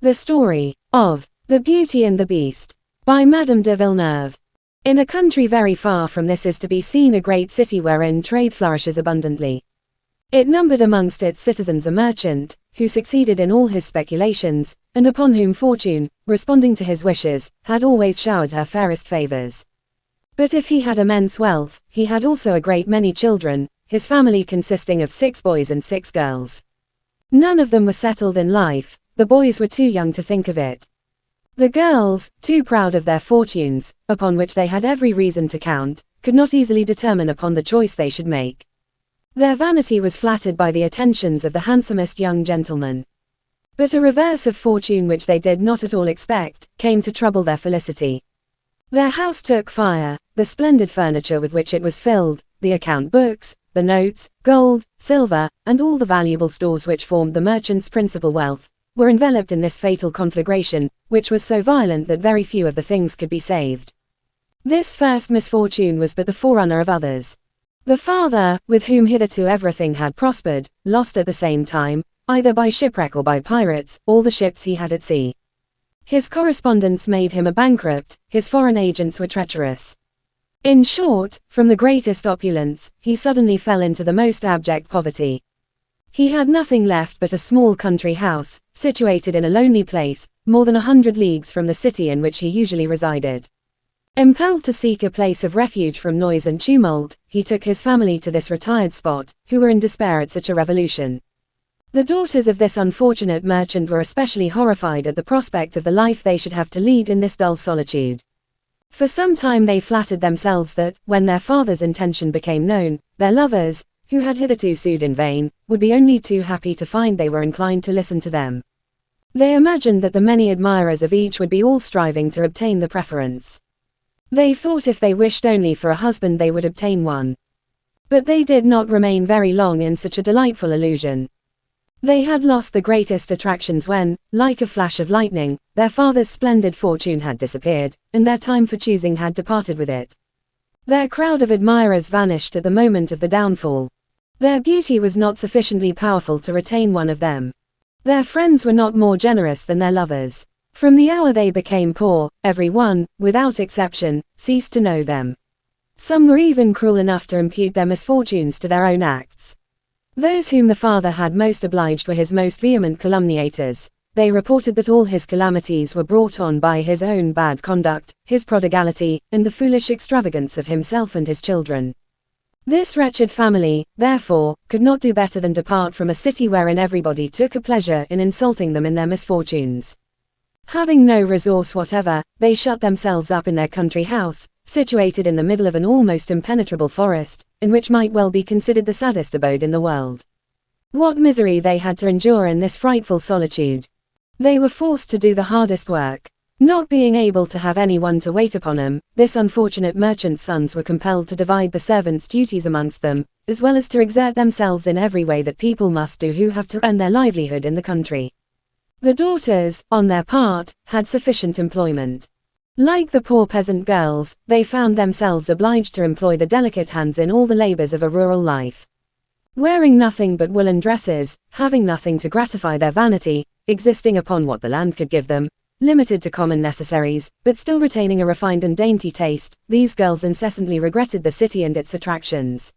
The Story of The Beauty and the Beast by Madame de Villeneuve. In a country very far from this is to be seen a great city wherein trade flourishes abundantly. It numbered amongst its citizens a merchant, who succeeded in all his speculations, and upon whom fortune, responding to his wishes, had always showered her fairest favors. But if he had immense wealth, he had also a great many children, his family consisting of 6 boys and 6 girls. None of them were settled in life. The boys were too young to think of it. The girls, too proud of their fortunes, upon which they had every reason to count, could not easily determine upon the choice they should make. Their vanity was flattered by the attentions of the handsomest young gentleman. But a reverse of fortune which they did not at all expect, came to trouble their felicity. Their house took fire, the splendid furniture with which it was filled, the account books, the notes, gold, silver, and all the valuable stores which formed the merchant's principal wealth, were enveloped in this fatal conflagration, which was so violent that very few of the things could be saved. This first misfortune was but the forerunner of others. The father, with whom hitherto everything had prospered, lost at the same time, either by shipwreck or by pirates, all the ships he had at sea. His correspondents made him a bankrupt, his foreign agents were treacherous. In short, from the greatest opulence, he suddenly fell into the most abject poverty. He had nothing left but a small country house, situated in a lonely place, more than 100 leagues from the city in which he usually resided. Impelled to seek a place of refuge from noise and tumult, he took his family to this retired spot, who were in despair at such a revolution. The daughters of this unfortunate merchant were especially horrified at the prospect of the life they should have to lead in this dull solitude. For some time they flattered themselves that, when their father's intention became known, their lovers, who had hitherto sued in vain, would be only too happy to find they were inclined to listen to them. They imagined that the many admirers of each would be all striving to obtain the preference. They thought if they wished only for a husband they would obtain one. But they did not remain very long in such a delightful illusion. They had lost the greatest attractions when, like a flash of lightning, their father's splendid fortune had disappeared, and their time for choosing had departed with it. Their crowd of admirers vanished at the moment of the downfall. Their beauty was not sufficiently powerful to retain one of them. Their friends were not more generous than their lovers. From the hour they became poor, every one, without exception, ceased to know them. Some were even cruel enough to impute their misfortunes to their own acts. Those whom the father had most obliged were his most vehement calumniators. They reported that all his calamities were brought on by his own bad conduct, his prodigality, and the foolish extravagance of himself and his children. This wretched family, therefore, could not do better than depart from a city wherein everybody took a pleasure in insulting them in their misfortunes. Having no resource whatever, they shut themselves up in their country house, situated in the middle of an almost impenetrable forest, in which might well be considered the saddest abode in the world. What misery they had to endure in this frightful solitude! They were forced to do the hardest work. Not being able to have anyone to wait upon them, this unfortunate merchant's sons were compelled to divide the servants' duties amongst them, as well as to exert themselves in every way that people must do who have to earn their livelihood in the country. The daughters, on their part, had sufficient employment. Like the poor peasant girls, they found themselves obliged to employ the delicate hands in all the labors of a rural life. Wearing nothing but woolen dresses, having nothing to gratify their vanity, existing upon what the land could give them, limited to common necessaries, but still retaining a refined and dainty taste, these girls incessantly regretted the city and its attractions.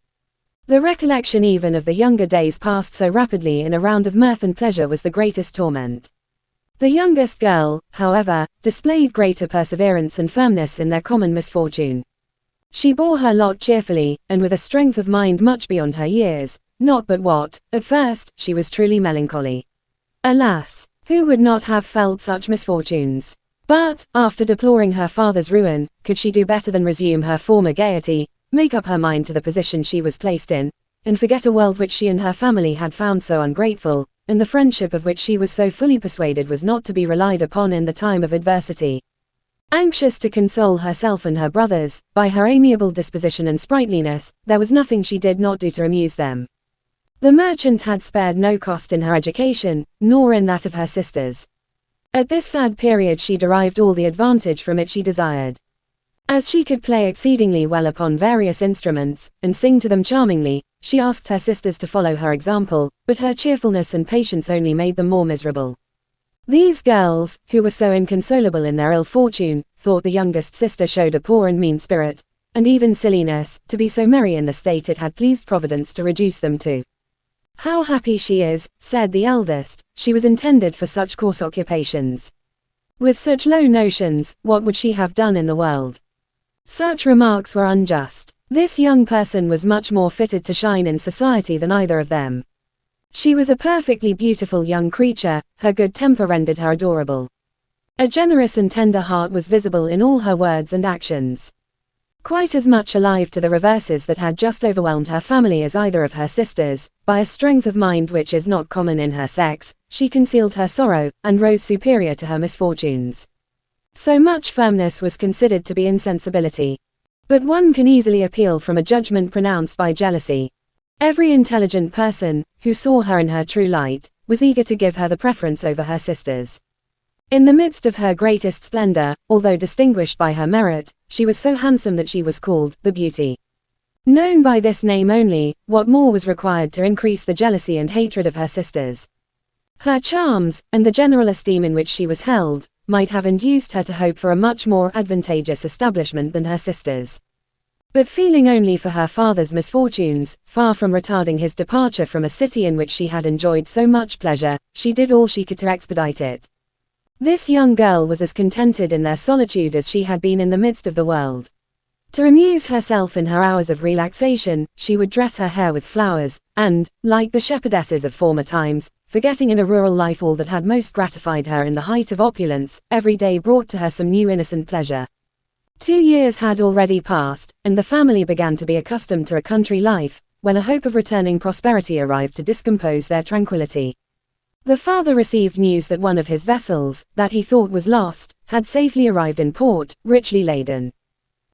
The recollection even of the younger days passed so rapidly in a round of mirth and pleasure was the greatest torment. The youngest girl, however, displayed greater perseverance and firmness in their common misfortune. She bore her lot cheerfully, and with a strength of mind much beyond her years, not but what, at first, she was truly melancholy. Alas! Who would not have felt such misfortunes? But, after deploring her father's ruin, could she do better than resume her former gaiety, make up her mind to the position she was placed in, and forget a world which she and her family had found so ungrateful, and the friendship of which she was so fully persuaded was not to be relied upon in the time of adversity? Anxious to console herself and her brothers, by her amiable disposition and sprightliness, there was nothing she did not do to amuse them. The merchant had spared no cost in her education, nor in that of her sisters. At this sad period she derived all the advantage from it she desired. As she could play exceedingly well upon various instruments, and sing to them charmingly, she asked her sisters to follow her example, but her cheerfulness and patience only made them more miserable. These girls, who were so inconsolable in their ill fortune, thought the youngest sister showed a poor and mean spirit, and even silliness, to be so merry in the state it had pleased Providence to reduce them to. How happy she is, said the eldest, she was intended for such coarse occupations. With such low notions, what would she have done in the world? Such remarks were unjust. This young person was much more fitted to shine in society than either of them. She was a perfectly beautiful young creature, her good temper rendered her adorable. A generous and tender heart was visible in all her words and actions. Quite as much alive to the reverses that had just overwhelmed her family as either of her sisters, by a strength of mind which is not common in her sex, she concealed her sorrow, and rose superior to her misfortunes. So much firmness was considered to be insensibility. But one can easily appeal from a judgment pronounced by jealousy. Every intelligent person, who saw her in her true light, was eager to give her the preference over her sisters. In the midst of her greatest splendor, although distinguished by her merit, she was so handsome that she was called the Beauty. Known by this name only, what more was required to increase the jealousy and hatred of her sisters? Her charms, and the general esteem in which she was held, might have induced her to hope for a much more advantageous establishment than her sisters. But feeling only for her father's misfortunes, far from retarding his departure from a city in which she had enjoyed so much pleasure, she did all she could to expedite it. This young girl was as contented in their solitude as she had been in the midst of the world. To amuse herself in her hours of relaxation, she would dress her hair with flowers, and, like the shepherdesses of former times, forgetting in a rural life all that had most gratified her in the height of opulence, every day brought to her some new innocent pleasure. 2 years had already passed, and the family began to be accustomed to a country life, when a hope of returning prosperity arrived to discompose their tranquility. The father received news that one of his vessels, that he thought was lost, had safely arrived in port, richly laden.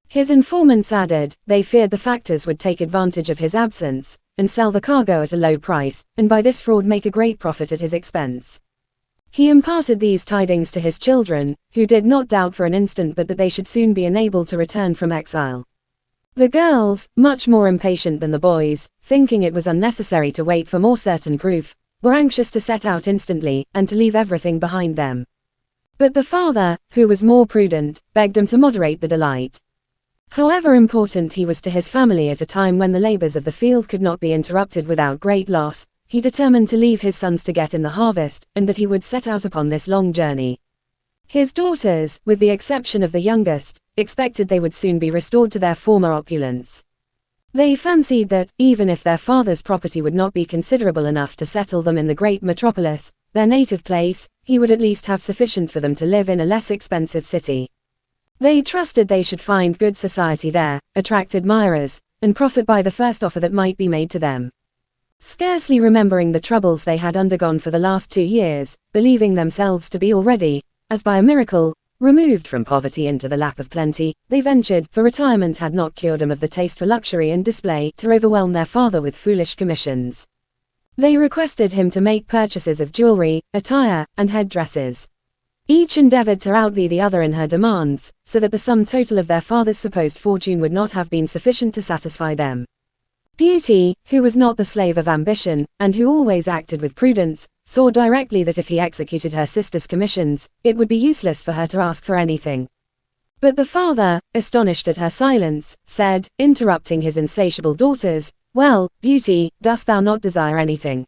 His informants added, they feared the factors would take advantage of his absence, and sell the cargo at a low price, and by this fraud make a great profit at his expense. He imparted these tidings to his children, who did not doubt for an instant but that they should soon be enabled to return from exile. The girls, much more impatient than the boys, thinking it was unnecessary to wait for more certain proof, were anxious to set out instantly, and to leave everything behind them. But the father, who was more prudent, begged them to moderate the delight. However important he was to his family at a time when the labors of the field could not be interrupted without great loss, he determined to leave his sons to get in the harvest, and that he would set out upon this long journey. His daughters, with the exception of the youngest, expected they would soon be restored to their former opulence. They fancied that, even if their father's property would not be considerable enough to settle them in the great metropolis, their native place, he would at least have sufficient for them to live in a less expensive city. They trusted they should find good society there, attract admirers, and profit by the first offer that might be made to them. Scarcely remembering the troubles they had undergone for the last 2 years, believing themselves to be already, as by a miracle, removed from poverty into the lap of plenty, they ventured, for retirement had not cured them of the taste for luxury and display, to overwhelm their father with foolish commissions. They requested him to make purchases of jewelry, attire, and head-dresses. Each endeavored to outbid the other in her demands, so that the sum total of their father's supposed fortune would not have been sufficient to satisfy them. Beauty, who was not the slave of ambition, and who always acted with prudence, saw directly that if he executed her sister's commissions, it would be useless for her to ask for anything. But the father, astonished at her silence, said, interrupting his insatiable daughters, "Well, Beauty, dost thou not desire anything?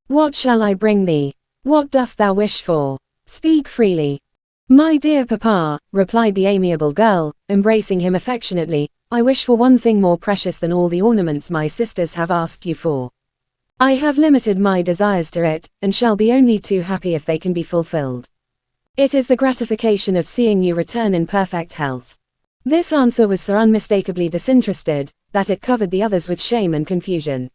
What shall I bring thee? What dost thou wish for? Speak freely." "My dear papa," replied the amiable girl, embracing him affectionately, "I wish for one thing more precious than all the ornaments my sisters have asked you for. I have limited my desires to it, and shall be only too happy if they can be fulfilled. It is the gratification of seeing you return in perfect health." This answer was so unmistakably disinterested, that it covered the others with shame and confusion.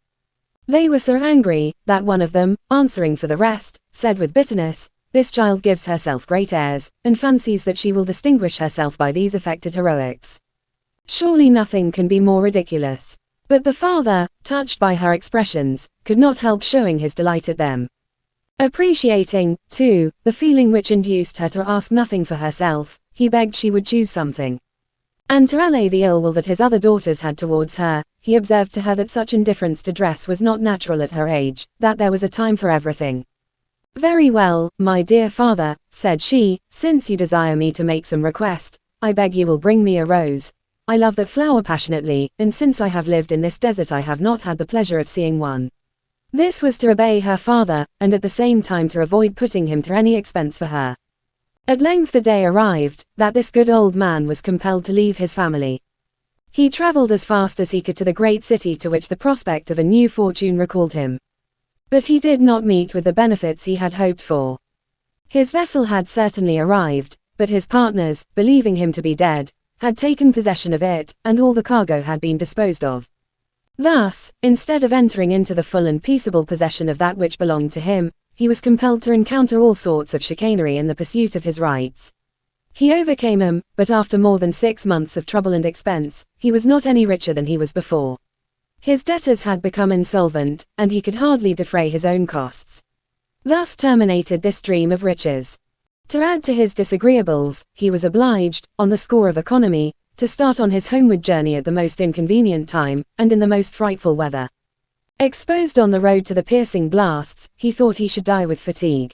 They were so angry, that one of them, answering for the rest, said with bitterness, "This child gives herself great airs, and fancies that she will distinguish herself by these affected heroics. Surely nothing can be more ridiculous." But the father, touched by her expressions, could not help showing his delight at them. Appreciating, too, the feeling which induced her to ask nothing for herself, he begged she would choose something. And to allay the ill will that his other daughters had towards her, he observed to her that such indifference to dress was not natural at her age, that there was a time for everything. "Very well, my dear father," said she, "since you desire me to make some request, I beg you will bring me a rose. I love that flower passionately, and since I have lived in this desert I have not had the pleasure of seeing one." This was to obey her father, and at the same time to avoid putting him to any expense for her. At length the day arrived, that this good old man was compelled to leave his family. He traveled as fast as he could to the great city to which the prospect of a new fortune recalled him. But he did not meet with the benefits he had hoped for. His vessel had certainly arrived, but his partners, believing him to be dead, had taken possession of it, and all the cargo had been disposed of. Thus, instead of entering into the full and peaceable possession of that which belonged to him, he was compelled to encounter all sorts of chicanery in the pursuit of his rights. He overcame them, but after more than 6 months of trouble and expense, he was not any richer than he was before. His debtors had become insolvent, and he could hardly defray his own costs. Thus terminated this dream of riches. To add to his disagreeables, he was obliged, on the score of economy, to start on his homeward journey at the most inconvenient time, and in the most frightful weather. Exposed on the road to the piercing blasts, he thought he should die with fatigue.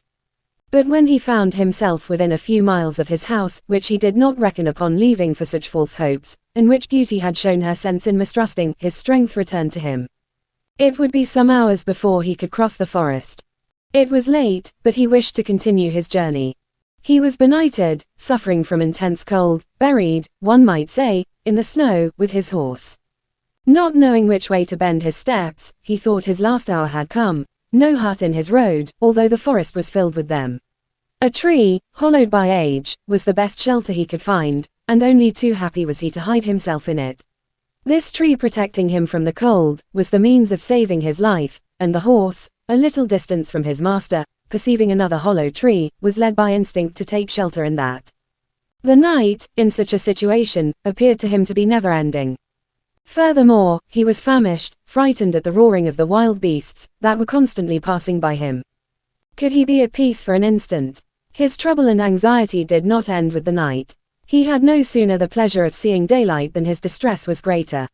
But when he found himself within a few miles of his house, which he did not reckon upon leaving for such false hopes, in which beauty had shown her sense in mistrusting, his strength returned to him. It would be some hours before he could cross the forest. It was late, but he wished to continue his journey. He was benighted, suffering from intense cold, buried, one might say, in the snow, with his horse. Not knowing which way to bend his steps, he thought his last hour had come. No hut in his road, although the forest was filled with them. A tree, hollowed by age, was the best shelter he could find, and only too happy was he to hide himself in it. This tree protecting him from the cold, was the means of saving his life, and the horse, a little distance from his master, perceiving another hollow tree, was led by instinct to take shelter in that. The night, in such a situation, appeared to him to be never-ending. Furthermore, he was famished, frightened at the roaring of the wild beasts, that were constantly passing by him. Could he be at peace for an instant? His trouble and anxiety did not end with the night. He had no sooner the pleasure of seeing daylight than his distress was greater.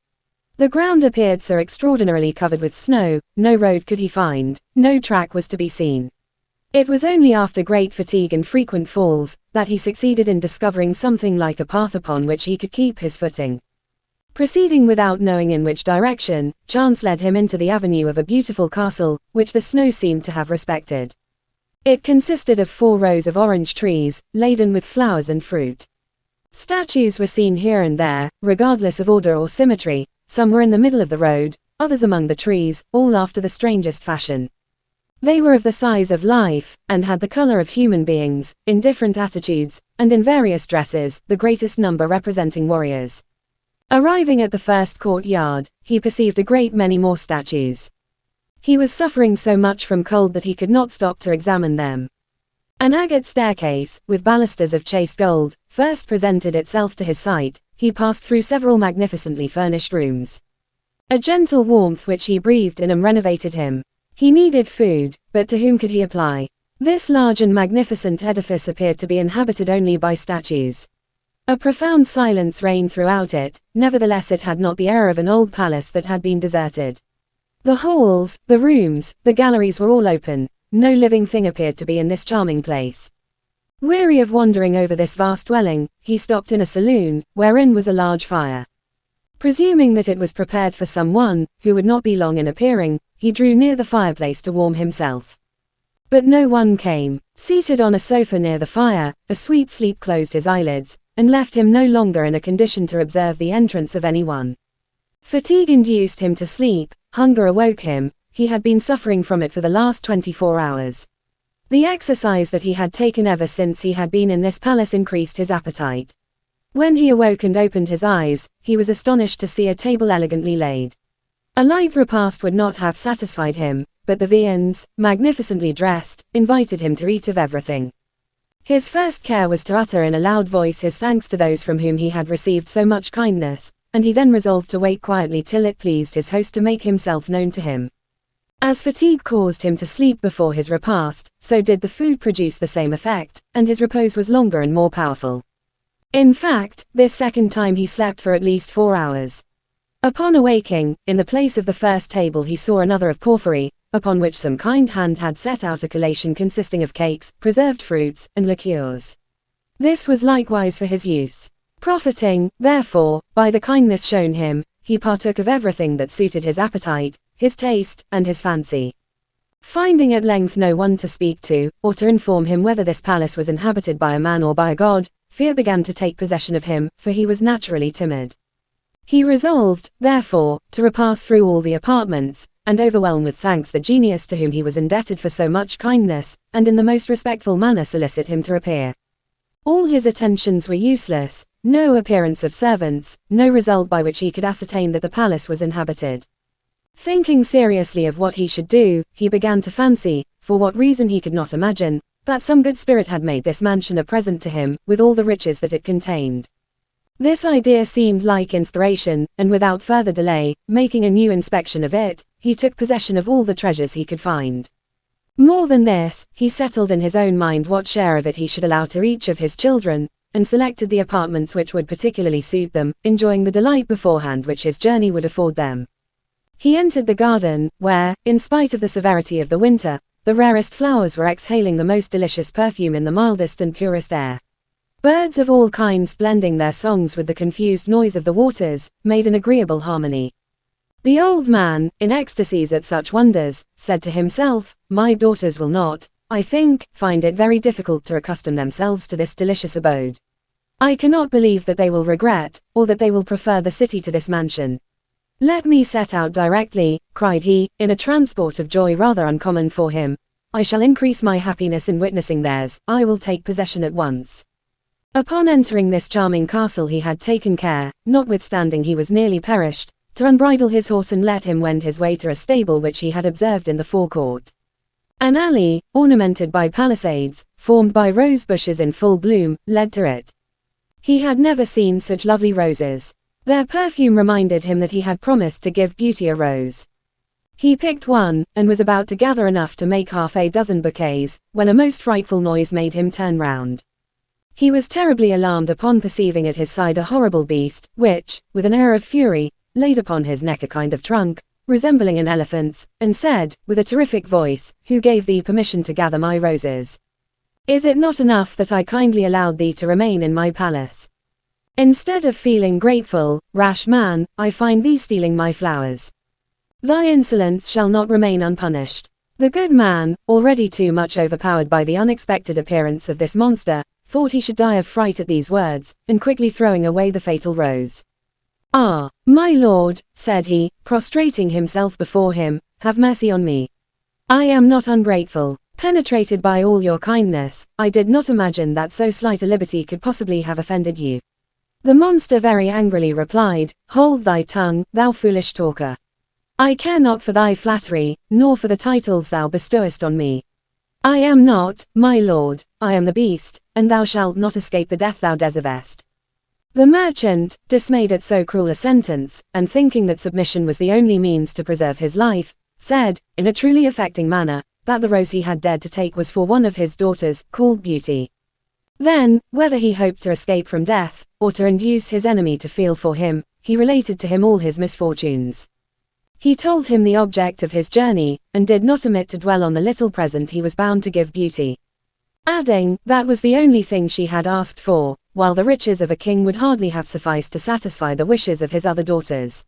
The ground appeared so extraordinarily covered with snow, no road could he find, no track was to be seen. It was only after great fatigue and frequent falls, that he succeeded in discovering something like a path upon which he could keep his footing. Proceeding without knowing in which direction, chance led him into the avenue of a beautiful castle, which the snow seemed to have respected. It consisted of 4 rows of orange trees, laden with flowers and fruit. Statues were seen here and there, regardless of order or symmetry. Some were in the middle of the road, others among the trees, all after the strangest fashion. They were of the size of life, and had the color of human beings, in different attitudes, and in various dresses, the greatest number representing warriors. Arriving at the first courtyard, he perceived a great many more statues. He was suffering so much from cold that he could not stop to examine them. An agate staircase, with balusters of chased gold, first presented itself to his sight. He passed through several magnificently furnished rooms. A gentle warmth which he breathed in renovated him. He needed food, but to whom could he apply? This large and magnificent edifice appeared to be inhabited only by statues. A profound silence reigned throughout it, nevertheless it had not the air of an old palace that had been deserted. The halls, the rooms, the galleries were all open. No living thing appeared to be in this charming place. Weary of wandering over this vast dwelling, he stopped in a saloon, wherein was a large fire. Presuming that it was prepared for someone, who would not be long in appearing, he drew near the fireplace to warm himself. But no one came. Seated on a sofa near the fire, a sweet sleep closed his eyelids, and left him no longer in a condition to observe the entrance of anyone. Fatigue induced him to sleep, hunger awoke him, he had been suffering from it for the last 24 hours. The exercise that he had taken ever since he had been in this palace increased his appetite. When he awoke and opened his eyes, he was astonished to see a table elegantly laid. A light repast would not have satisfied him, but the viands, magnificently dressed, invited him to eat of everything. His first care was to utter in a loud voice his thanks to those from whom he had received so much kindness, and he then resolved to wait quietly till it pleased his host to make himself known to him. As fatigue caused him to sleep before his repast, so did the food produce the same effect, and his repose was longer and more powerful. In fact, this second time he slept for at least 4 hours. Upon awaking, in the place of the first table he saw another of porphyry, upon which some kind hand had set out a collation consisting of cakes, preserved fruits, and liqueurs. This was likewise for his use. Profiting, therefore, by the kindness shown him, he partook of everything that suited his appetite, his taste, and his fancy. Finding at length no one to speak to, or to inform him whether this palace was inhabited by a man or by a god, fear began to take possession of him, for he was naturally timid. He resolved, therefore, to repass through all the apartments, and overwhelm with thanks the genius to whom he was indebted for so much kindness, and in the most respectful manner solicit him to appear. All his attentions were useless, no appearance of servants, no result by which he could ascertain that the palace was inhabited. Thinking seriously of what he should do, he began to fancy, for what reason he could not imagine, that some good spirit had made this mansion a present to him, with all the riches that it contained. This idea seemed like inspiration, and without further delay, making a new inspection of it, he took possession of all the treasures he could find. More than this, he settled in his own mind what share of it he should allow to each of his children, and selected the apartments which would particularly suit them, enjoying the delight beforehand which his journey would afford them. He entered the garden, where, in spite of the severity of the winter, the rarest flowers were exhaling the most delicious perfume in the mildest and purest air. Birds of all kinds blending their songs with the confused noise of the waters, made an agreeable harmony. The old man, in ecstasies at such wonders, said to himself, "My daughters will not, I think, find it very difficult to accustom themselves to this delicious abode. I cannot believe that they will regret, or that they will prefer the city to this mansion. Let me set out directly," cried he, in a transport of joy rather uncommon for him. "I shall increase my happiness in witnessing theirs, I will take possession at once." Upon entering this charming castle he had taken care, notwithstanding he was nearly perished, to unbridle his horse and let him wend his way to a stable which he had observed in the forecourt. An alley, ornamented by palisades, formed by rose bushes in full bloom, led to it. He had never seen such lovely roses. Their perfume reminded him that he had promised to give Beauty a rose. He picked one, and was about to gather enough to make half a dozen bouquets, when a most frightful noise made him turn round. He was terribly alarmed upon perceiving at his side a horrible beast, which, with an air of fury, laid upon his neck a kind of trunk, resembling an elephant's, and said, with a terrific voice, "Who gave thee permission to gather my roses? Is it not enough that I kindly allowed thee to remain in my palace? Instead of feeling grateful, rash man, I find thee stealing my flowers. Thy insolence shall not remain unpunished." The good man, already too much overpowered by the unexpected appearance of this monster, thought he should die of fright at these words, and quickly throwing away the fatal rose. "Ah, my lord," said he, prostrating himself before him, "have mercy on me. I am not ungrateful. Penetrated by all your kindness, I did not imagine that so slight a liberty could possibly have offended you." The monster very angrily replied, "Hold thy tongue, thou foolish talker. I care not for thy flattery, nor for the titles thou bestowest on me. I am not, my lord, I am the beast, and thou shalt not escape the death thou deservest." The merchant, dismayed at so cruel a sentence, and thinking that submission was the only means to preserve his life, said, in a truly affecting manner, that the rose he had dared to take was for one of his daughters, called Beauty. Then, whether he hoped to escape from death, or to induce his enemy to feel for him, he related to him all his misfortunes. He told him the object of his journey, and did not omit to dwell on the little present he was bound to give Beauty, adding, that was the only thing she had asked for, while the riches of a king would hardly have sufficed to satisfy the wishes of his other daughters.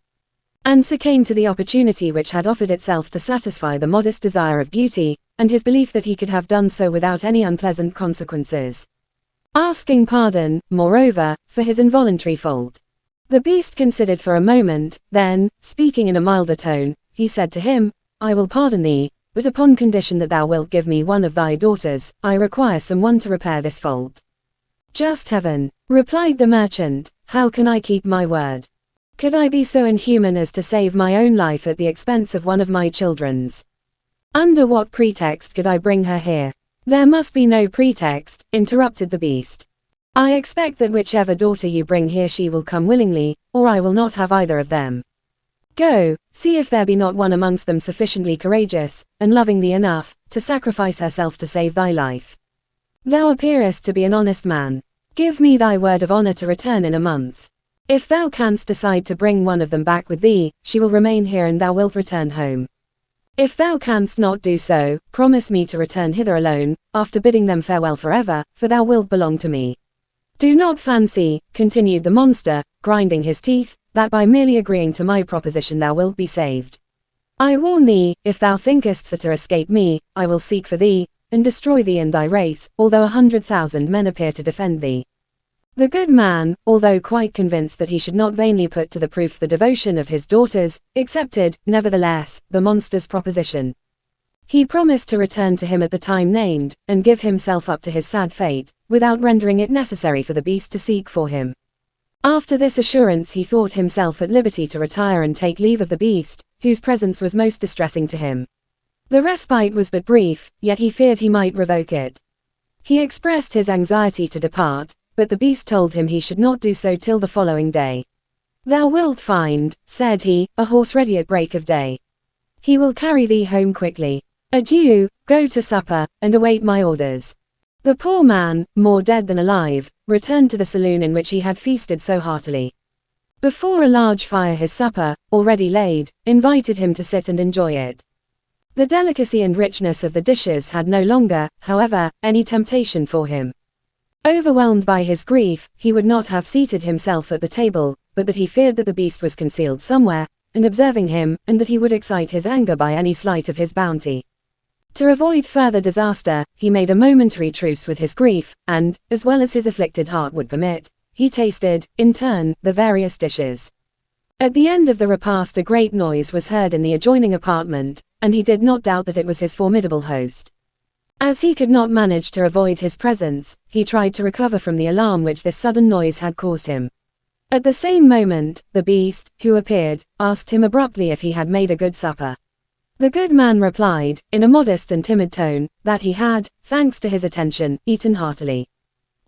And so came to the opportunity which had offered itself to satisfy the modest desire of Beauty, and his belief that he could have done so without any unpleasant consequences. Asking pardon, moreover, for his involuntary fault. The beast considered for a moment, then, speaking in a milder tone, he said to him, "I will pardon thee, but upon condition that thou wilt give me one of thy daughters. I require some one to repair this fault." "Just heaven," replied the merchant, "how can I keep my word? Could I be so inhuman as to save my own life at the expense of one of my children's? Under what pretext could I bring her here?" "There must be no pretext," interrupted the beast. "I expect that whichever daughter you bring here she will come willingly, or I will not have either of them. Go, see if there be not one amongst them sufficiently courageous, and loving thee enough, to sacrifice herself to save thy life. Thou appearest to be an honest man. Give me thy word of honor to return in a month. If thou canst decide to bring one of them back with thee, she will remain here and thou wilt return home. If thou canst not do so, promise me to return hither alone, after bidding them farewell forever, for thou wilt belong to me. Do not fancy, continued the monster, grinding his teeth, that by merely agreeing to my proposition thou wilt be saved. I warn thee, if thou thinkest so to escape me, I will seek for thee, and destroy thee and thy race, although 100,000 men appear to defend thee. The good man, although quite convinced that he should not vainly put to the proof the devotion of his daughters, accepted, nevertheless, the monster's proposition. He promised to return to him at the time named, and give himself up to his sad fate, without rendering it necessary for the beast to seek for him. After this assurance he thought himself at liberty to retire and take leave of the beast, whose presence was most distressing to him. The respite was but brief, yet he feared he might revoke it. He expressed his anxiety to depart, but the beast told him he should not do so till the following day. Thou wilt find, said he, a horse ready at break of day. He will carry thee home quickly. Adieu, go to supper, and await my orders. The poor man, more dead than alive, returned to the saloon in which he had feasted so heartily. Before a large fire his supper, already laid, invited him to sit and enjoy it. The delicacy and richness of the dishes had no longer, however, any temptation for him. Overwhelmed by his grief, he would not have seated himself at the table, but that he feared that the beast was concealed somewhere, and observing him, and that he would excite his anger by any slight of his bounty. To avoid further disaster, he made a momentary truce with his grief, and, as well as his afflicted heart would permit, he tasted, in turn, the various dishes. At the end of the repast a great noise was heard in the adjoining apartment, and he did not doubt that it was his formidable host. As he could not manage to avoid his presence, he tried to recover from the alarm which this sudden noise had caused him. At the same moment, the beast, who appeared, asked him abruptly if he had made a good supper. The good man replied, in a modest and timid tone, that he had, thanks to his attention, eaten heartily.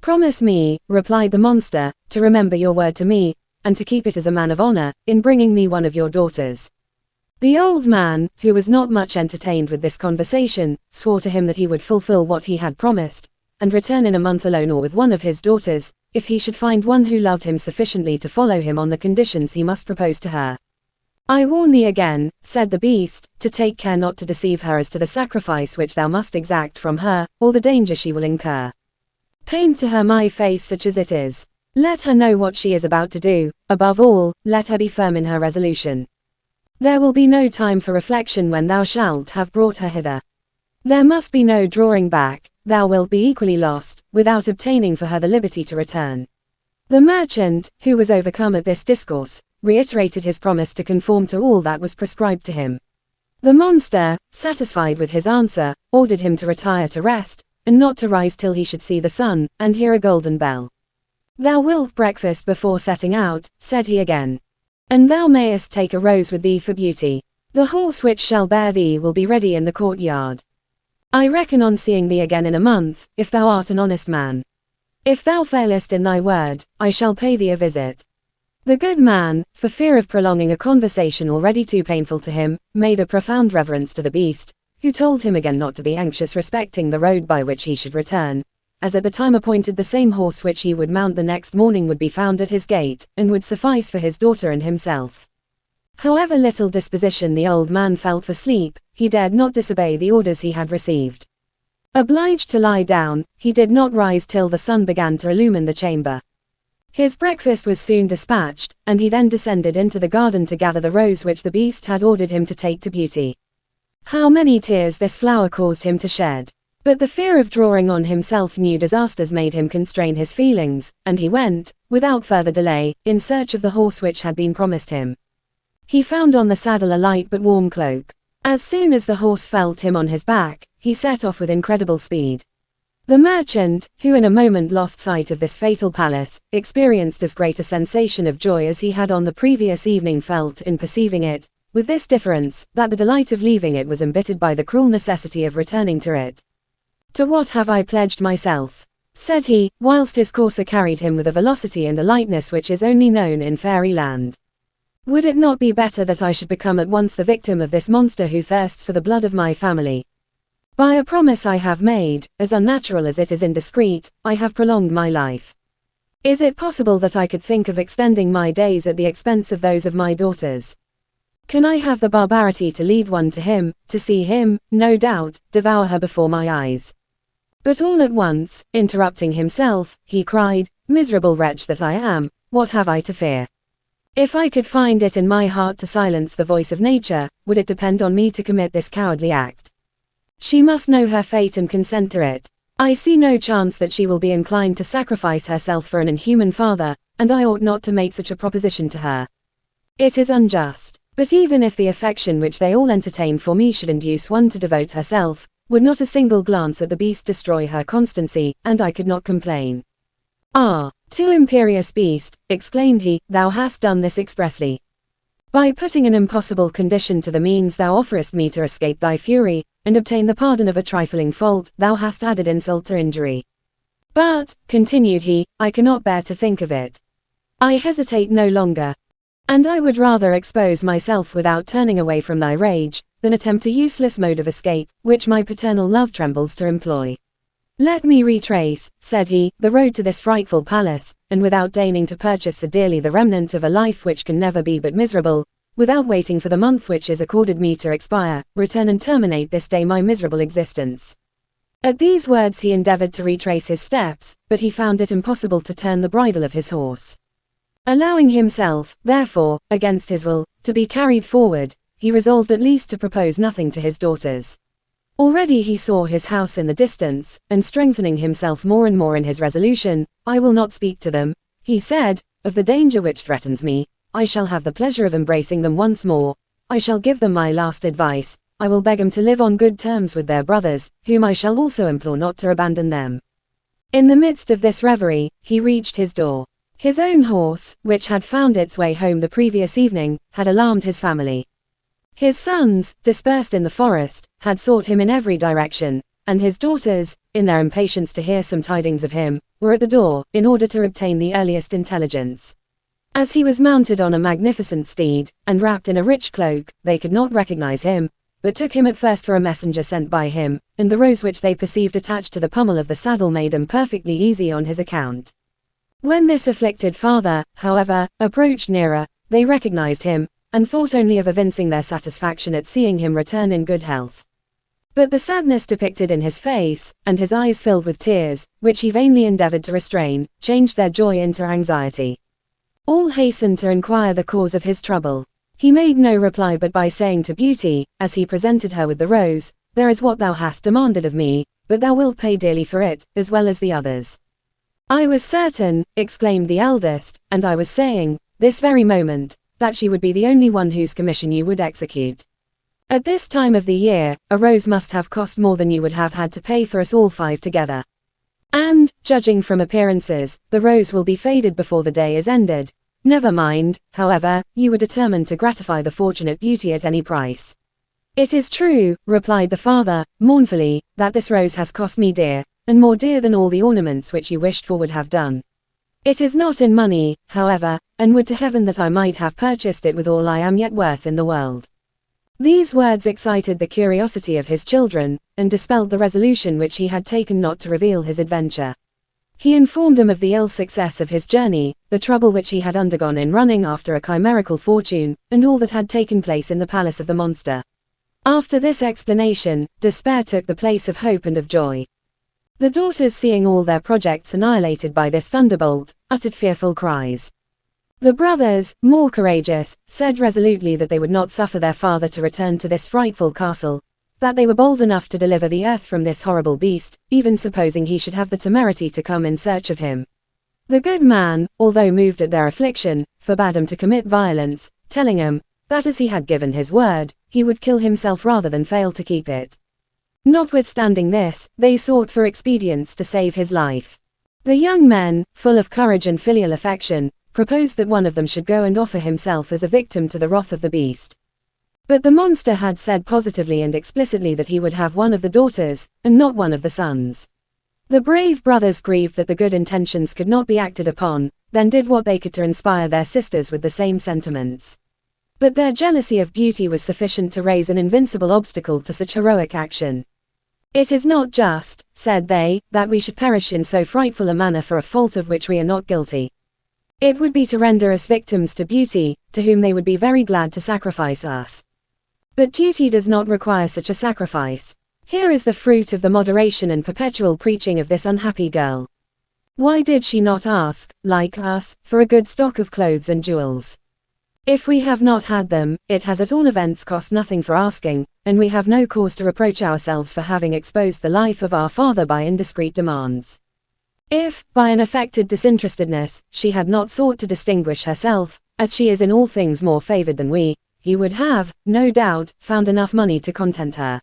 Promise me, replied the monster, to remember your word to me, and to keep it as a man of honor, in bringing me one of your daughters. The old man, who was not much entertained with this conversation, swore to him that he would fulfill what he had promised, and return in a month alone or with one of his daughters, if he should find one who loved him sufficiently to follow him on the conditions he must propose to her. I warn thee again, said the beast, to take care not to deceive her as to the sacrifice which thou must exact from her, or the danger she will incur. Paint to her my face such as it is. Let her know what she is about to do, above all, let her be firm in her resolution. There will be no time for reflection when thou shalt have brought her hither. There must be no drawing back, thou wilt be equally lost, without obtaining for her the liberty to return. The merchant, who was overcome at this discourse, reiterated his promise to conform to all that was prescribed to him. The monster, satisfied with his answer, ordered him to retire to rest, and not to rise till he should see the sun, and hear a golden bell. Thou wilt breakfast before setting out, said he again. And thou mayest take a rose with thee for beauty. The horse which shall bear thee will be ready in the courtyard. I reckon on seeing thee again in a month, if thou art an honest man. If thou failest in thy word, I shall pay thee a visit. The good man, for fear of prolonging a conversation already too painful to him, made a profound reverence to the beast, who told him again not to be anxious respecting the road by which he should return, as at the time appointed the same horse which he would mount the next morning would be found at his gate, and would suffice for his daughter and himself. However little disposition the old man felt for sleep, he dared not disobey the orders he had received. Obliged to lie down, he did not rise till the sun began to illumine the chamber. His breakfast was soon dispatched, and he then descended into the garden to gather the rose which the beast had ordered him to take to beauty. How many tears this flower caused him to shed! But the fear of drawing on himself new disasters made him constrain his feelings, and he went, without further delay, in search of the horse which had been promised him. He found on the saddle a light but warm cloak. As soon as the horse felt him on his back, he set off with incredible speed. The merchant, who in a moment lost sight of this fatal palace, experienced as great a sensation of joy as he had on the previous evening felt in perceiving it, with this difference, that the delight of leaving it was embittered by the cruel necessity of returning to it. To what have I pledged myself? Said he, whilst his courser carried him with a velocity and a lightness which is only known in fairyland. Would it not be better that I should become at once the victim of this monster who thirsts for the blood of my family? By a promise I have made, as unnatural as it is indiscreet, I have prolonged my life. Is it possible that I could think of extending my days at the expense of those of my daughters? Can I have the barbarity to lead one to him, to see him, no doubt, devour her before my eyes? But all at once, interrupting himself, he cried, miserable wretch that I am, what have I to fear? If I could find it in my heart to silence the voice of nature, would it depend on me to commit this cowardly act? She must know her fate and consent to it. I see no chance that she will be inclined to sacrifice herself for an inhuman father, and I ought not to make such a proposition to her. It is unjust. But even if the affection which they all entertain for me should induce one to devote herself, would not a single glance at the beast destroy her constancy, and I could not complain. Ah, too imperious beast, exclaimed he, thou hast done this expressly. By putting an impossible condition to the means thou offerest me to escape thy fury, and obtain the pardon of a trifling fault, thou hast added insult to injury. But, continued he, I cannot bear to think of it. I hesitate no longer. And I would rather expose myself without turning away from thy rage, than attempt a useless mode of escape, which my paternal love trembles to employ. Let me retrace, said he, the road to this frightful palace, and without deigning to purchase so dearly the remnant of a life which can never be but miserable, without waiting for the month which is accorded me to expire, return and terminate this day my miserable existence. At these words he endeavored to retrace his steps, but he found it impossible to turn the bridle of his horse. Allowing himself, therefore, against his will, to be carried forward, he resolved at least to propose nothing to his daughters. Already he saw his house in the distance, and strengthening himself more and more in his resolution, I will not speak to them, he said, of the danger which threatens me. I shall have the pleasure of embracing them once more. I shall give them my last advice. I will beg them to live on good terms with their brothers, whom I shall also implore not to abandon them. In the midst of this reverie, he reached his door. His own horse, which had found its way home the previous evening, had alarmed his family. His sons, dispersed in the forest, had sought him in every direction, and his daughters, in their impatience to hear some tidings of him, were at the door, in order to obtain the earliest intelligence. As he was mounted on a magnificent steed, and wrapped in a rich cloak, they could not recognize him, but took him at first for a messenger sent by him, and the rose which they perceived attached to the pommel of the saddle made him perfectly easy on his account. When this afflicted father, however, approached nearer, they recognized him, and thought only of evincing their satisfaction at seeing him return in good health. But the sadness depicted in his face, and his eyes filled with tears, which he vainly endeavored to restrain, changed their joy into anxiety. All hastened to inquire the cause of his trouble. He made no reply but by saying to Beauty, as he presented her with the rose, there is what thou hast demanded of me, but thou wilt pay dearly for it, as well as the others. I was certain, exclaimed the eldest, and I was saying, this very moment, that she would be the only one whose commission you would execute. At this time of the year, a rose must have cost more than you would have had to pay for us all 5 together. And, judging from appearances, the rose will be faded before the day is ended. Never mind, however, you were determined to gratify the fortunate Beauty at any price. It is true, replied the father, mournfully, that this rose has cost me dear, and more dear than all the ornaments which you wished for would have done. It is not in money, however, and would to heaven that I might have purchased it with all I am yet worth in the world. These words excited the curiosity of his children, and dispelled the resolution which he had taken not to reveal his adventure. He informed them of the ill success of his journey, the trouble which he had undergone in running after a chimerical fortune, and all that had taken place in the palace of the monster. After this explanation, despair took the place of hope and of joy. The daughters, seeing all their projects annihilated by this thunderbolt, uttered fearful cries. The brothers, more courageous, said resolutely that they would not suffer their father to return to this frightful castle, that they were bold enough to deliver the earth from this horrible beast, even supposing he should have the temerity to come in search of him. The good man, although moved at their affliction, forbade him to commit violence, telling him, that as he had given his word, he would kill himself rather than fail to keep it. Notwithstanding this, they sought for expedients to save his life. The young men, full of courage and filial affection, proposed that one of them should go and offer himself as a victim to the wrath of the beast. But the monster had said positively and explicitly that he would have one of the daughters, and not one of the sons. The brave brothers, grieved that the good intentions could not be acted upon, then did what they could to inspire their sisters with the same sentiments. But their jealousy of Beauty was sufficient to raise an invincible obstacle to such heroic action. It is not just, said they, that we should perish in so frightful a manner for a fault of which we are not guilty. It would be to render us victims to Beauty, to whom they would be very glad to sacrifice us. But duty does not require such a sacrifice. Here is the fruit of the moderation and perpetual preaching of this unhappy girl. Why did she not ask, like us, for a good stock of clothes and jewels? If we have not had them, it has at all events cost nothing for asking, and we have no cause to reproach ourselves for having exposed the life of our father by indiscreet demands. If, by an affected disinterestedness, she had not sought to distinguish herself, as she is in all things more favored than we, he would have, no doubt, found enough money to content her.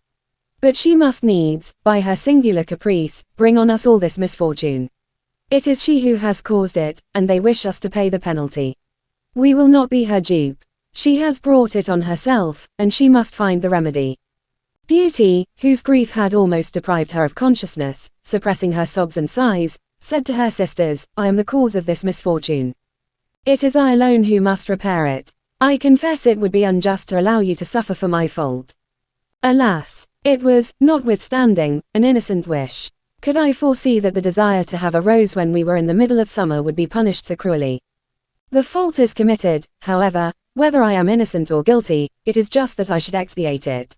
But she must needs, by her singular caprice, bring on us all this misfortune. It is she who has caused it, and they wish us to pay the penalty. We will not be her dupe. She has brought it on herself, and she must find the remedy. Beauty, whose grief had almost deprived her of consciousness, suppressing her sobs and sighs, said to her sisters, I am the cause of this misfortune. It is I alone who must repair it. I confess it would be unjust to allow you to suffer for my fault. Alas! It was, notwithstanding, an innocent wish. Could I foresee that the desire to have a rose when we were in the middle of summer would be punished so cruelly? The fault is committed, however, whether I am innocent or guilty, it is just that I should expiate it.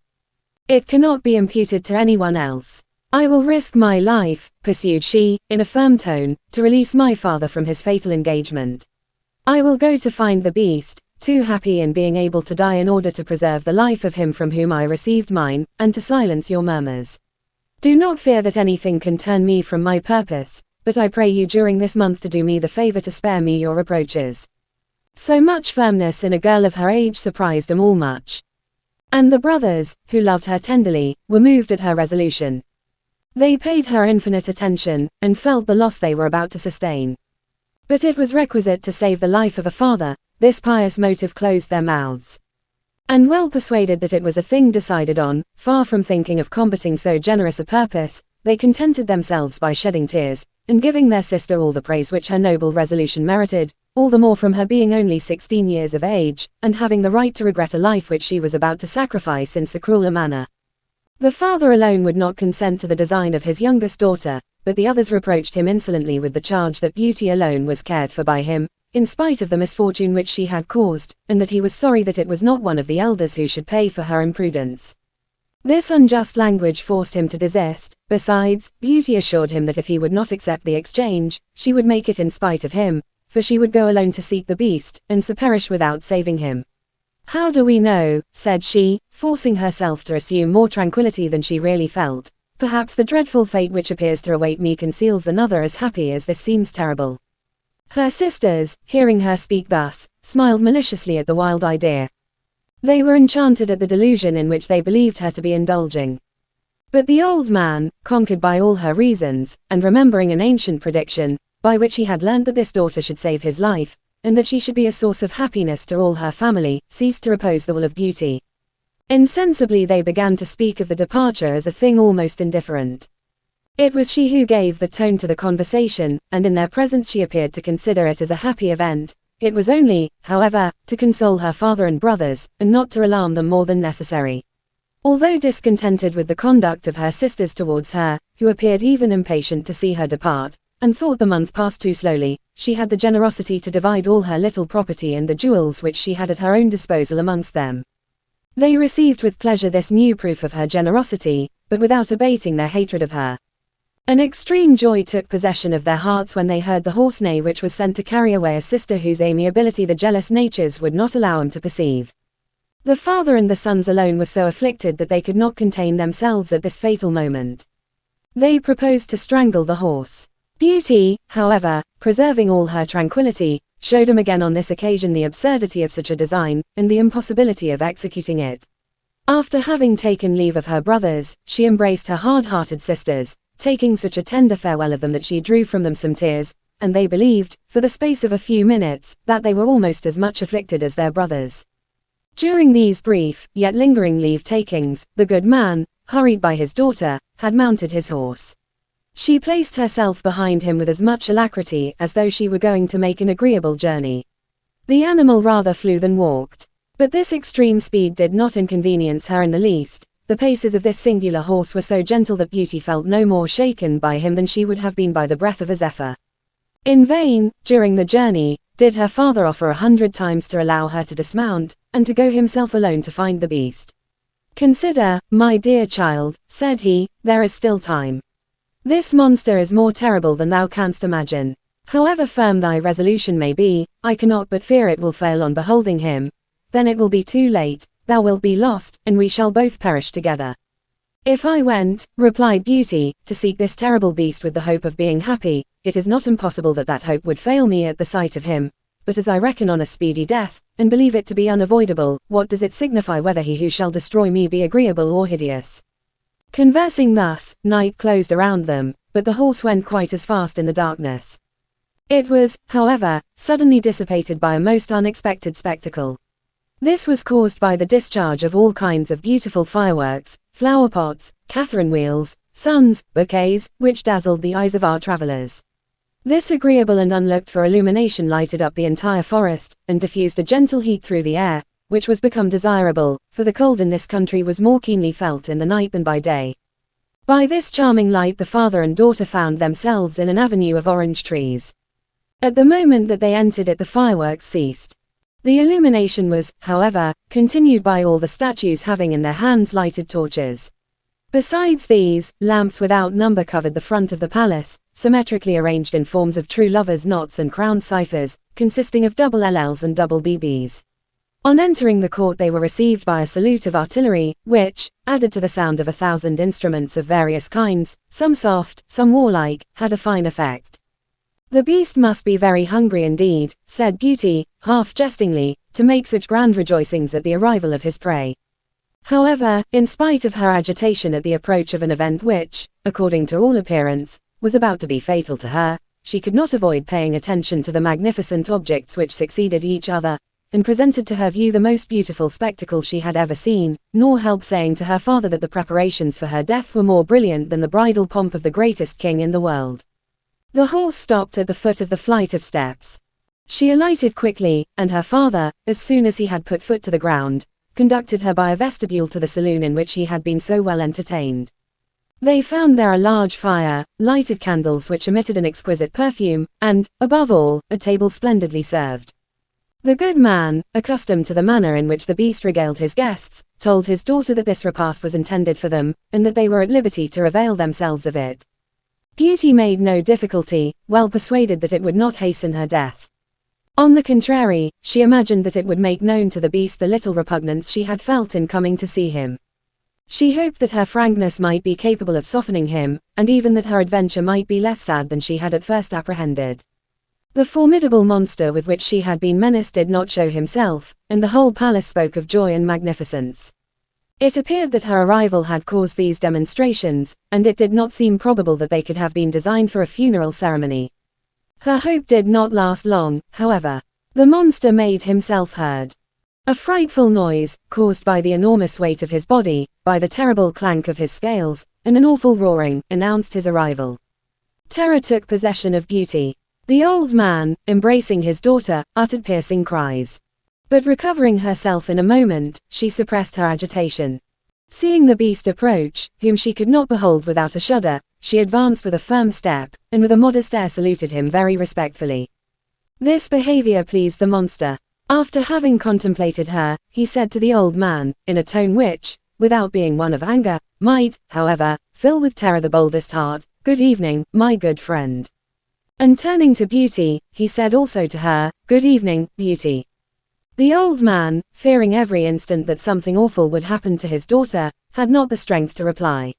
It cannot be imputed to anyone else. I will risk my life, pursued she, in a firm tone, to release my father from his fatal engagement. I will go to find the beast, too happy in being able to die in order to preserve the life of him from whom I received mine, and to silence your murmurs. Do not fear that anything can turn me from my purpose, but I pray you during this month to do me the favor to spare me your reproaches. So much firmness in a girl of her age surprised them all much. And the brothers, who loved her tenderly, were moved at her resolution. They paid her infinite attention, and felt the loss they were about to sustain. But it was requisite to save the life of a father, this pious motive closed their mouths. And well persuaded that it was a thing decided on, far from thinking of combating so generous a purpose, they contented themselves by shedding tears, and giving their sister all the praise which her noble resolution merited, all the more from her being only 16 years of age, and having the right to regret a life which she was about to sacrifice in so cruel a manner. The father alone would not consent to the design of his youngest daughter, but the others reproached him insolently with the charge that Beauty alone was cared for by him, in spite of the misfortune which she had caused, and that he was sorry that it was not one of the elders who should pay for her imprudence. This unjust language forced him to desist. Besides, Beauty assured him that if he would not accept the exchange, she would make it in spite of him, for she would go alone to seek the beast, and so perish without saving him. How do we know, said she, forcing herself to assume more tranquility than she really felt. Perhaps the dreadful fate which appears to await me conceals another as happy as this seems terrible. Her sisters, hearing her speak thus, smiled maliciously at the wild idea. They were enchanted at the delusion in which they believed her to be indulging. But the old man, conquered by all her reasons, and remembering an ancient prediction, by which he had learnt that this daughter should save his life, and that she should be a source of happiness to all her family, ceased to oppose the will of Beauty. Insensibly they began to speak of the departure as a thing almost indifferent. It was she who gave the tone to the conversation, and in their presence she appeared to consider it as a happy event. It was only, however, to console her father and brothers, and not to alarm them more than necessary. Although discontented with the conduct of her sisters towards her, who appeared even impatient to see her depart, and thought the month passed too slowly, she had the generosity to divide all her little property and the jewels which she had at her own disposal amongst them. They received with pleasure this new proof of her generosity, but without abating their hatred of her. An extreme joy took possession of their hearts when they heard the horse neigh which was sent to carry away a sister whose amiability the jealous natures would not allow them to perceive. The father and the sons alone were so afflicted that they could not contain themselves at this fatal moment. They proposed to strangle the horse. Beauty, however, preserving all her tranquility, showed him again on this occasion the absurdity of such a design, and the impossibility of executing it. After having taken leave of her brothers, she embraced her hard-hearted sisters, taking such a tender farewell of them that she drew from them some tears, and they believed, for the space of a few minutes, that they were almost as much afflicted as their brothers. During these brief, yet lingering leave-takings, the good man, hurried by his daughter, had mounted his horse. She placed herself behind him with as much alacrity as though she were going to make an agreeable journey. The animal rather flew than walked. But this extreme speed did not inconvenience her in the least. The paces of this singular horse were so gentle that Beauty felt no more shaken by him than she would have been by the breath of a zephyr. In vain, during the journey, did her father offer 100 times to allow her to dismount, and to go himself alone to find the beast. Consider, my dear child, said he, there is still time. This monster is more terrible than thou canst imagine. However firm thy resolution may be, I cannot but fear it will fail on beholding him. Then it will be too late, thou wilt be lost, and we shall both perish together. If I went, replied Beauty, to seek this terrible beast with the hope of being happy, it is not impossible that hope would fail me at the sight of him, but as I reckon on a speedy death, and believe it to be unavoidable, what does it signify whether he who shall destroy me be agreeable or hideous? Conversing thus, night closed around them, but the horse went quite as fast in the darkness. It was, however, suddenly dissipated by a most unexpected spectacle. This was caused by the discharge of all kinds of beautiful fireworks, flower pots, Catherine wheels, suns, bouquets, which dazzled the eyes of our travelers. This agreeable and unlooked for illumination lighted up the entire forest, and diffused a gentle heat through the air, which was become desirable, for the cold in this country was more keenly felt in the night than by day. By this charming light the father and daughter found themselves in an avenue of orange trees. At the moment that they entered it the fireworks ceased. The illumination was, however, continued by all the statues having in their hands lighted torches. Besides these, lamps without number covered the front of the palace, symmetrically arranged in forms of true lovers' knots and crowned ciphers, consisting of double LLs and double BBs. On entering the court they were received by a salute of artillery, which, added to the sound of 1,000 instruments of various kinds, some soft, some warlike, had a fine effect. The beast must be very hungry indeed, said Beauty, half jestingly, to make such grand rejoicings at the arrival of his prey. However, in spite of her agitation at the approach of an event which, according to all appearance, was about to be fatal to her, she could not avoid paying attention to the magnificent objects which succeeded each other, and presented to her view the most beautiful spectacle she had ever seen, nor help saying to her father that the preparations for her death were more brilliant than the bridal pomp of the greatest king in the world. The horse stopped at the foot of the flight of steps. She alighted quickly, and her father, as soon as he had put foot to the ground, conducted her by a vestibule to the saloon in which he had been so well entertained. They found there a large fire, lighted candles which emitted an exquisite perfume, and, above all, a table splendidly served. The good man, accustomed to the manner in which the beast regaled his guests, told his daughter that this repast was intended for them, and that they were at liberty to avail themselves of it. Beauty made no difficulty, well persuaded that it would not hasten her death. On the contrary, she imagined that it would make known to the beast the little repugnance she had felt in coming to see him. She hoped that her frankness might be capable of softening him, and even that her adventure might be less sad than she had at first apprehended. The formidable monster with which she had been menaced did not show himself, and the whole palace spoke of joy and magnificence. It appeared that her arrival had caused these demonstrations, and it did not seem probable that they could have been designed for a funeral ceremony. Her hope did not last long, however. The monster made himself heard. A frightful noise, caused by the enormous weight of his body, by the terrible clank of his scales, and an awful roaring, announced his arrival. Terror took possession of Beauty. The old man, embracing his daughter, uttered piercing cries. But recovering herself in a moment, she suppressed her agitation. Seeing the beast approach, whom she could not behold without a shudder, she advanced with a firm step, and with a modest air saluted him very respectfully. This behavior pleased the monster. After having contemplated her, he said to the old man, in a tone which, without being one of anger, might, however, fill with terror the boldest heart, "Good evening, my good friend." And turning to Beauty, he said also to her, "Good evening, Beauty." The old man, fearing every instant that something awful would happen to his daughter, had not the strength to reply.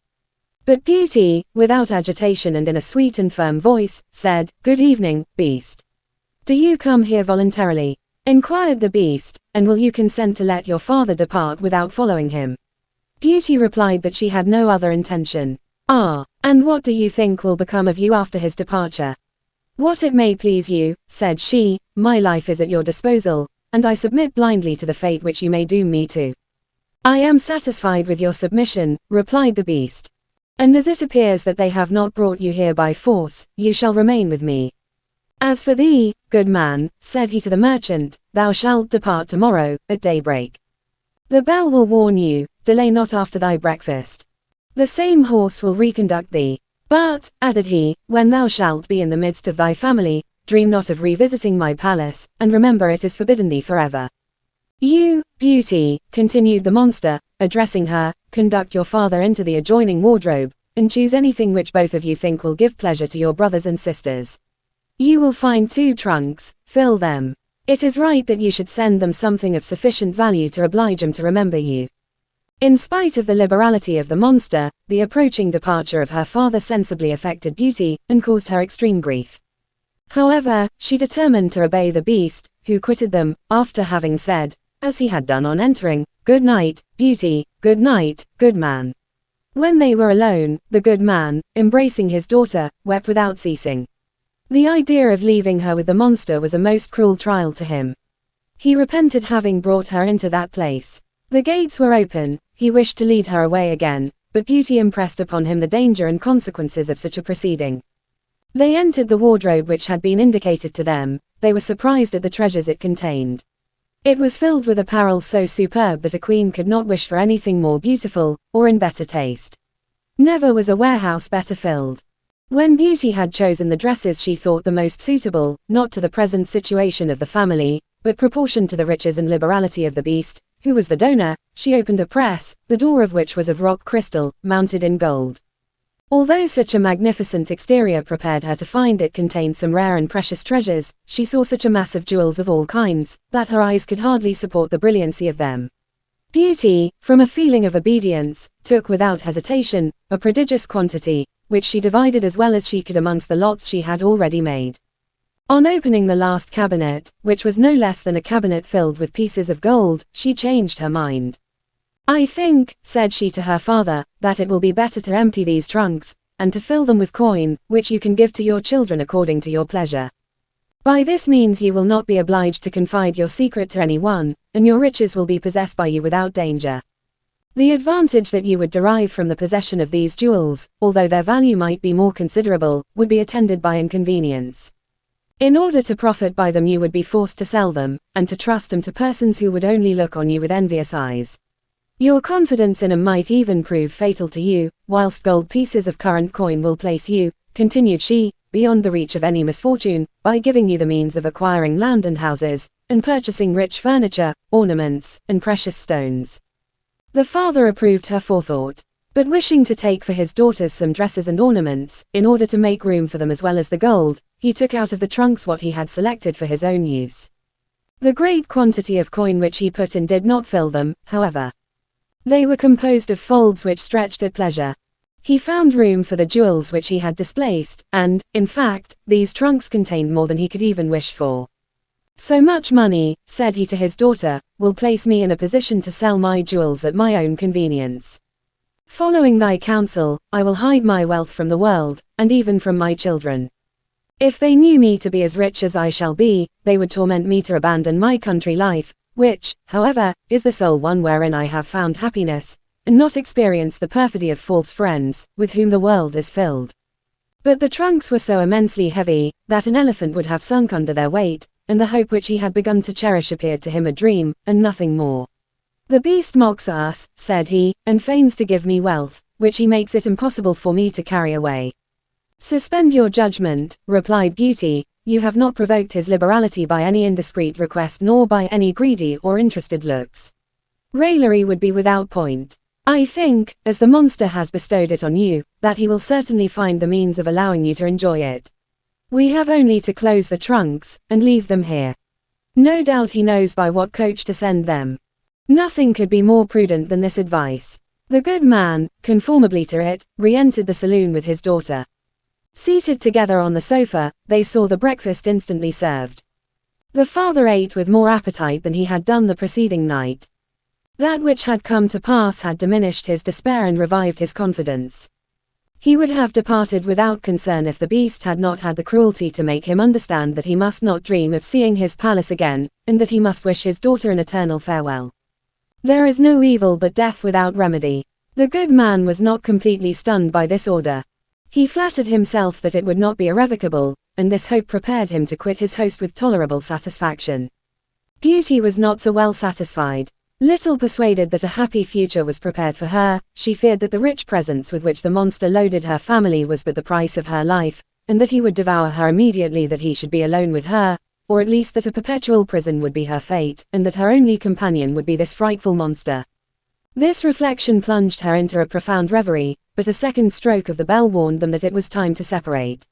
But Beauty, without agitation and in a sweet and firm voice, said, "Good evening, beast. Do you come here voluntarily?" Inquired the beast, "and will you consent to let your father depart without following him?" Beauty replied that she had no other intention. "Ah, and what do you think will become of you after his departure?" "What it may please you," said she, "my life is at your disposal, and I submit blindly to the fate which you may doom me to." "I am satisfied with your submission," replied the beast. "And as it appears that they have not brought you here by force, you shall remain with me. As for thee, good man," said he to the merchant, "thou shalt depart tomorrow, at daybreak. The bell will warn you, delay not after thy breakfast. The same horse will reconduct thee. But," added he, "when thou shalt be in the midst of thy family, dream not of revisiting my palace, and remember it is forbidden thee forever. You, Beauty, continued the monster, addressing her, conduct your father into the adjoining wardrobe, and choose anything which both of you think will give pleasure to your brothers and sisters. You will find 2 trunks, fill them. It is right that you should send them something of sufficient value to oblige them to remember you. In spite of the liberality of the monster, the approaching departure of her father sensibly affected Beauty, and caused her extreme grief. However, she determined to obey the beast, who quitted them, after having said, as he had done on entering, "Good night, Beauty, good night, good man." When they were alone, the good man, embracing his daughter, wept without ceasing. The idea of leaving her with the monster was a most cruel trial to him. He repented having brought her into that place. The gates were open, he wished to lead her away again, but Beauty impressed upon him the danger and consequences of such a proceeding. They entered the wardrobe which had been indicated to them. They were surprised at the treasures it contained. It was filled with apparel so superb that a queen could not wish for anything more beautiful, or in better taste. Never was a warehouse better filled. When Beauty had chosen the dresses she thought the most suitable, not to the present situation of the family, but proportioned to the riches and liberality of the beast, who was the donor, she opened a press, the door of which was of rock crystal, mounted in gold. Although such a magnificent exterior prepared her to find it contained some rare and precious treasures, she saw such a mass of jewels of all kinds, that her eyes could hardly support the brilliancy of them. Beauty, from a feeling of obedience, took without hesitation, a prodigious quantity, which she divided as well as she could amongst the lots she had already made. On opening the last cabinet, which was no less than a cabinet filled with pieces of gold, she changed her mind. "I think," said she to her father, "that it will be better to empty these trunks, and to fill them with coin, which you can give to your children according to your pleasure. By this means you will not be obliged to confide your secret to anyone, and your riches will be possessed by you without danger. The advantage that you would derive from the possession of these jewels, although their value might be more considerable, would be attended by inconvenience. In order to profit by them you would be forced to sell them, and to trust them to persons who would only look on you with envious eyes. Your confidence in them might even prove fatal to you, whilst gold pieces of current coin will place you," continued she, "beyond the reach of any misfortune, by giving you the means of acquiring land and houses, and purchasing rich furniture, ornaments, and precious stones." The father approved her forethought, but wishing to take for his daughters some dresses and ornaments, in order to make room for them as well as the gold, he took out of the trunks what he had selected for his own use. The great quantity of coin which he put in did not fill them, however. They were composed of folds which stretched at pleasure. He found room for the jewels which he had displaced, and, in fact, these trunks contained more than he could even wish for. "So much money," said he to his daughter, "will place me in a position to sell my jewels at my own convenience. Following thy counsel, I will hide my wealth from the world, and even from my children. If they knew me to be as rich as I shall be, they would torment me to abandon my country life, which, however, is the sole one wherein I have found happiness, and not experience the perfidy of false friends, with whom the world is filled." But the trunks were so immensely heavy, that an elephant would have sunk under their weight, and the hope which he had begun to cherish appeared to him a dream, and nothing more. "The beast mocks us," said he, "and feigns to give me wealth, which he makes it impossible for me to carry away." "Suspend your judgment," replied Beauty, "you have not provoked his liberality by any indiscreet request nor by any greedy or interested looks. Raillery would be without point. I think, as the monster has bestowed it on you, that he will certainly find the means of allowing you to enjoy it. We have only to close the trunks, and leave them here. No doubt he knows by what coach to send them." Nothing could be more prudent than this advice. The good man, conformably to it, re-entered the saloon with his daughter. Seated together on the sofa, they saw the breakfast instantly served. The father ate with more appetite than he had done the preceding night. That which had come to pass had diminished his despair and revived his confidence. He would have departed without concern if the beast had not had the cruelty to make him understand that he must not dream of seeing his palace again, and that he must wish his daughter an eternal farewell. There is no evil but death without remedy. The good man was not completely stunned by this order. He flattered himself that it would not be irrevocable, and this hope prepared him to quit his host with tolerable satisfaction. Beauty was not so well satisfied. Little persuaded that a happy future was prepared for her, she feared that the rich presents with which the monster loaded her family was but the price of her life, and that he would devour her immediately, that he should be alone with her, or at least that a perpetual prison would be her fate, and that her only companion would be this frightful monster. This reflection plunged her into a profound reverie, but a second stroke of the bell warned them that it was time to separate.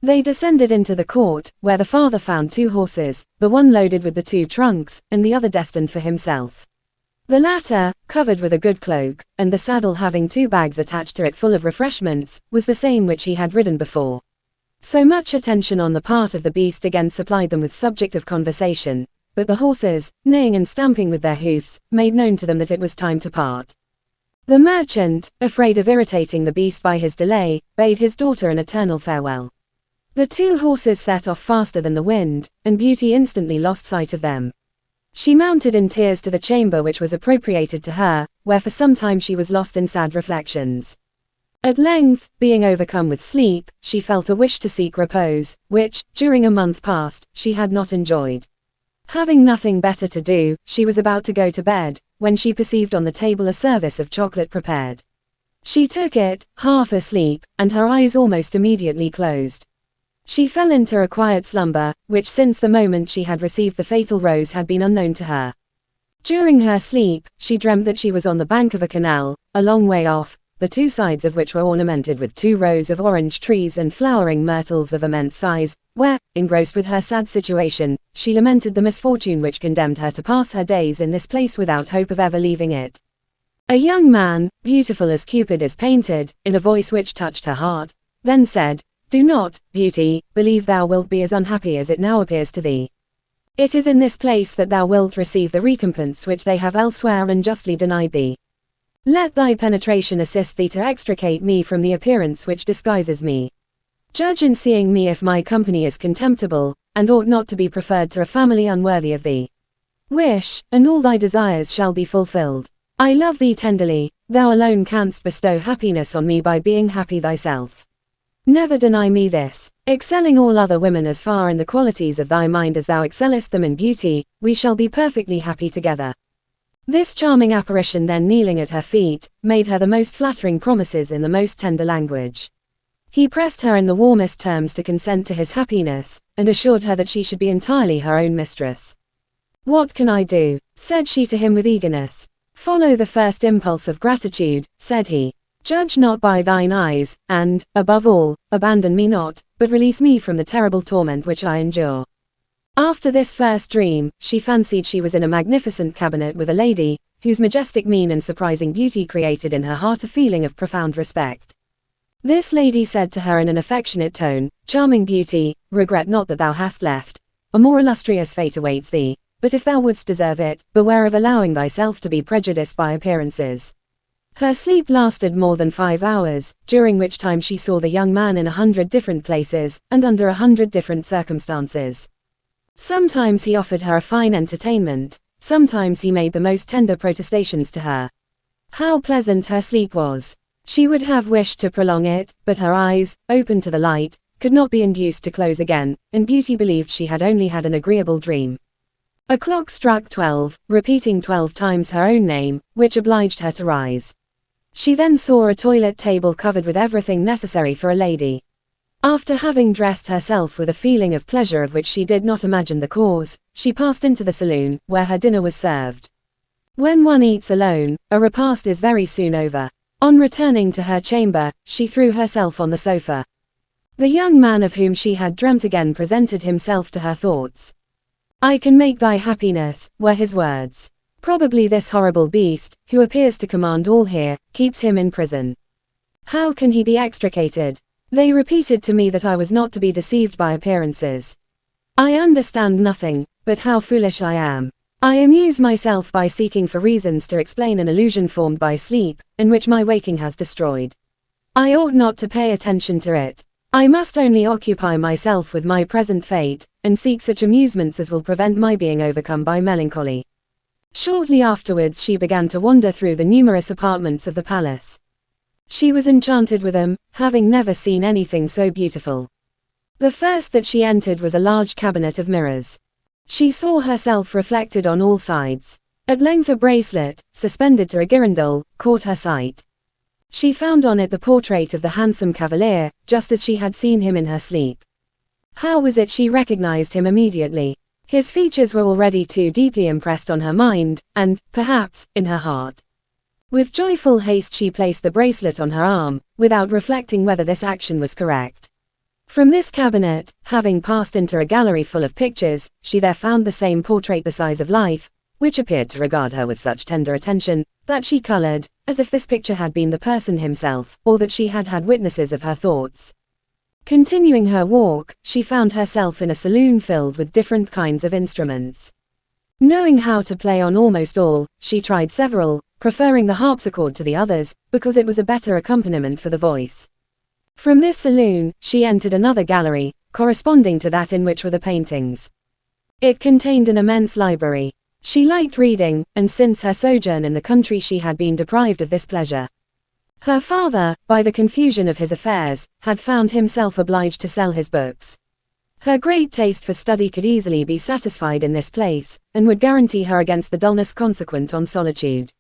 They descended into the court, where the father found 2 horses, the one loaded with the 2 trunks, and the other destined for himself. The latter, covered with a good cloak, and the saddle having 2 bags attached to it full of refreshments, was the same which he had ridden before. So much attention on the part of the beast again supplied them with subject of conversation, but the horses, neighing and stamping with their hoofs, made known to them that it was time to part. The merchant, afraid of irritating the beast by his delay, bade his daughter an eternal farewell. The 2 horses set off faster than the wind, and Beauty instantly lost sight of them. She mounted in tears to the chamber which was appropriated to her, where for some time she was lost in sad reflections. At length, being overcome with sleep, she felt a wish to seek repose, which, during a month past, she had not enjoyed. Having nothing better to do, she was about to go to bed, when she perceived on the table a service of chocolate prepared. She took it, half asleep, and her eyes almost immediately closed. She fell into a quiet slumber, which since the moment she had received the fatal rose had been unknown to her. During her sleep, she dreamt that she was on the bank of a canal, a long way off, the 2 sides of which were ornamented with 2 rows of orange trees and flowering myrtles of immense size, where, engrossed with her sad situation, she lamented the misfortune which condemned her to pass her days in this place without hope of ever leaving it. A young man, beautiful as Cupid is painted, in a voice which touched her heart, then said, "Do not, Beauty, believe thou wilt be as unhappy as it now appears to thee. It is in this place that thou wilt receive the recompense which they have elsewhere unjustly denied thee. Let thy penetration assist thee to extricate me from the appearance which disguises me. Judge in seeing me if my company is contemptible, and ought not to be preferred to a family unworthy of thee. Wish, and all thy desires shall be fulfilled. I love thee tenderly, thou alone canst bestow happiness on me by being happy thyself. Never deny me this. Excelling all other women as far in the qualities of thy mind as thou excellest them in beauty, we shall be perfectly happy together." This charming apparition then kneeling at her feet, made her the most flattering promises in the most tender language. He pressed her in the warmest terms to consent to his happiness, and assured her that she should be entirely her own mistress. "What can I do?" said she to him with eagerness. "Follow the first impulse of gratitude," said he. "Judge not by thine eyes, and, above all, abandon me not, but release me from the terrible torment which I endure." After this first dream, she fancied she was in a magnificent cabinet with a lady, whose majestic mien and surprising beauty created in her heart a feeling of profound respect. This lady said to her in an affectionate tone, "Charming Beauty, regret not that thou hast left. A more illustrious fate awaits thee, but if thou wouldst deserve it, beware of allowing thyself to be prejudiced by appearances." Her sleep lasted more than 5 hours, during which time she saw the young man in 100 different places, and under 100 different circumstances. Sometimes he offered her a fine entertainment, sometimes he made the most tender protestations to her. How pleasant her sleep was! She would have wished to prolong it, but her eyes, open to the light, could not be induced to close again, and Beauty believed she had only had an agreeable dream. A clock struck 12, repeating 12 times her own name, which obliged her to rise. She then saw a toilet table covered with everything necessary for a lady. After having dressed herself with a feeling of pleasure of which she did not imagine the cause, she passed into the saloon, where her dinner was served. When one eats alone, a repast is very soon over. On returning to her chamber, she threw herself on the sofa. The young man of whom she had dreamt again presented himself to her thoughts. "I can make thy happiness," were his words. "Probably this horrible beast, who appears to command all here, keeps him in prison. How can he be extricated? They repeated to me that I was not to be deceived by appearances. I understand nothing, but how foolish I am. I amuse myself by seeking for reasons to explain an illusion formed by sleep, and which my waking has destroyed. I ought not to pay attention to it. I must only occupy myself with my present fate, and seek such amusements as will prevent my being overcome by melancholy." Shortly afterwards she began to wander through the numerous apartments of the palace. She was enchanted with them, having never seen anything so beautiful. The first that she entered was a large cabinet of mirrors. She saw herself reflected on all sides. At length a bracelet, suspended to a girandole, caught her sight. She found on it the portrait of the handsome cavalier, just as she had seen him in her sleep. How was it she recognized him immediately? His features were already too deeply impressed on her mind, and, perhaps, in her heart. With joyful haste she placed the bracelet on her arm, without reflecting whether this action was correct. From this cabinet, having passed into a gallery full of pictures, she there found the same portrait the size of life, which appeared to regard her with such tender attention, that she colored, as if this picture had been the person himself, or that she had had witnesses of her thoughts. Continuing her walk, she found herself in a saloon filled with different kinds of instruments. Knowing how to play on almost all, she tried several, preferring the harpsichord to the others, because it was a better accompaniment for the voice. From this saloon, she entered another gallery, corresponding to that in which were the paintings. It contained an immense library. She liked reading, and since her sojourn in the country she had been deprived of this pleasure. Her father, by the confusion of his affairs, had found himself obliged to sell his books. Her great taste for study could easily be satisfied in this place, and would guarantee her against the dullness consequent on solitude.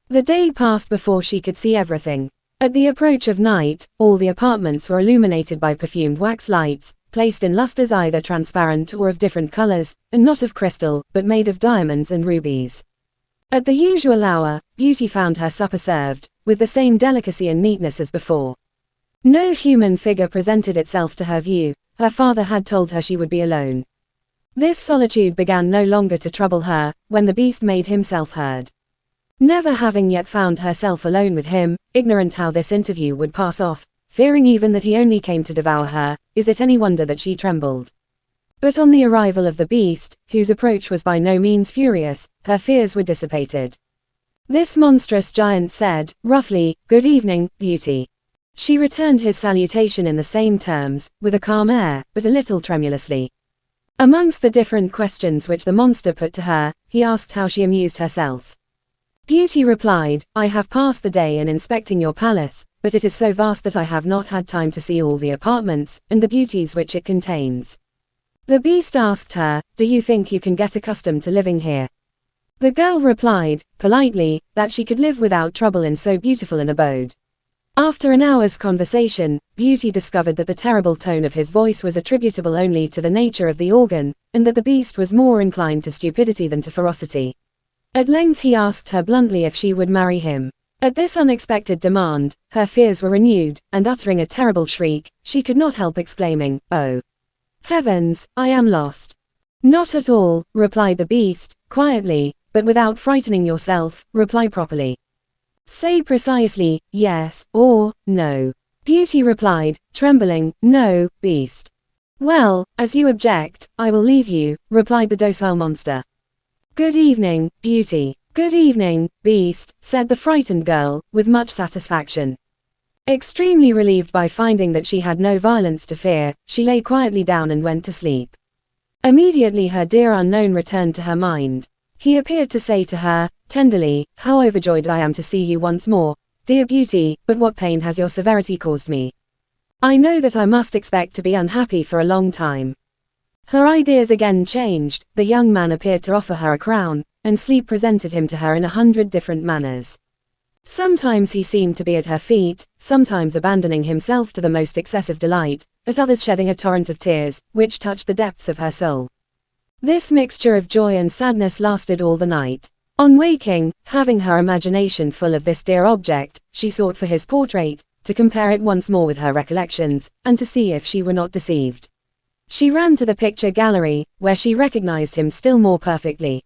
The day passed before she could see everything. At the approach of night, all the apartments were illuminated by perfumed wax lights, placed in lustres either transparent or of different colors, and not of crystal, but made of diamonds and rubies. At the usual hour, Beauty found her supper served, with the same delicacy and neatness as before. No human figure presented itself to her view. Her father had told her she would be alone. This solitude began no longer to trouble her, when the beast made himself heard. Never having yet found herself alone with him, ignorant how this interview would pass off, fearing even that he only came to devour her, is it any wonder that she trembled? But on the arrival of the beast, whose approach was by no means furious, her fears were dissipated. This monstrous giant said, roughly, "Good evening, Beauty." She returned his salutation in the same terms, with a calm air, but a little tremulously. Amongst the different questions which the monster put to her, he asked how she amused herself. Beauty replied, "I have passed the day in inspecting your palace, but it is so vast that I have not had time to see all the apartments, and the beauties which it contains." The beast asked her, "Do you think you can get accustomed to living here?" The girl replied, politely, that she could live without trouble in so beautiful an abode. After an hour's conversation, Beauty discovered that the terrible tone of his voice was attributable only to the nature of the organ, and that the beast was more inclined to stupidity than to ferocity. At length he asked her bluntly if she would marry him. At this unexpected demand, her fears were renewed, and uttering a terrible shriek, she could not help exclaiming, "Oh! Heavens, I am lost." "Not at all," replied the beast, quietly, "but without frightening yourself, reply properly. Say precisely, yes, or, no." Beauty replied, trembling, "No, beast." "Well, as you object, I will leave you," replied the docile monster. "Good evening, Beauty." "Good evening, beast," said the frightened girl, with much satisfaction. Extremely relieved by finding that she had no violence to fear, she lay quietly down and went to sleep. Immediately her dear unknown returned to her mind. He appeared to say to her, tenderly, "How overjoyed I am to see you once more, dear Beauty, but what pain has your severity caused me? I know that I must expect to be unhappy for a long time." Her ideas again changed. The young man appeared to offer her a crown, and sleep presented him to her in 100 different manners. Sometimes he seemed to be at her feet, sometimes abandoning himself to the most excessive delight, at others shedding a torrent of tears, which touched the depths of her soul. This mixture of joy and sadness lasted all the night. On waking, having her imagination full of this dear object, she sought for his portrait, to compare it once more with her recollections, and to see if she were not deceived. She ran to the picture gallery, where she recognized him still more perfectly.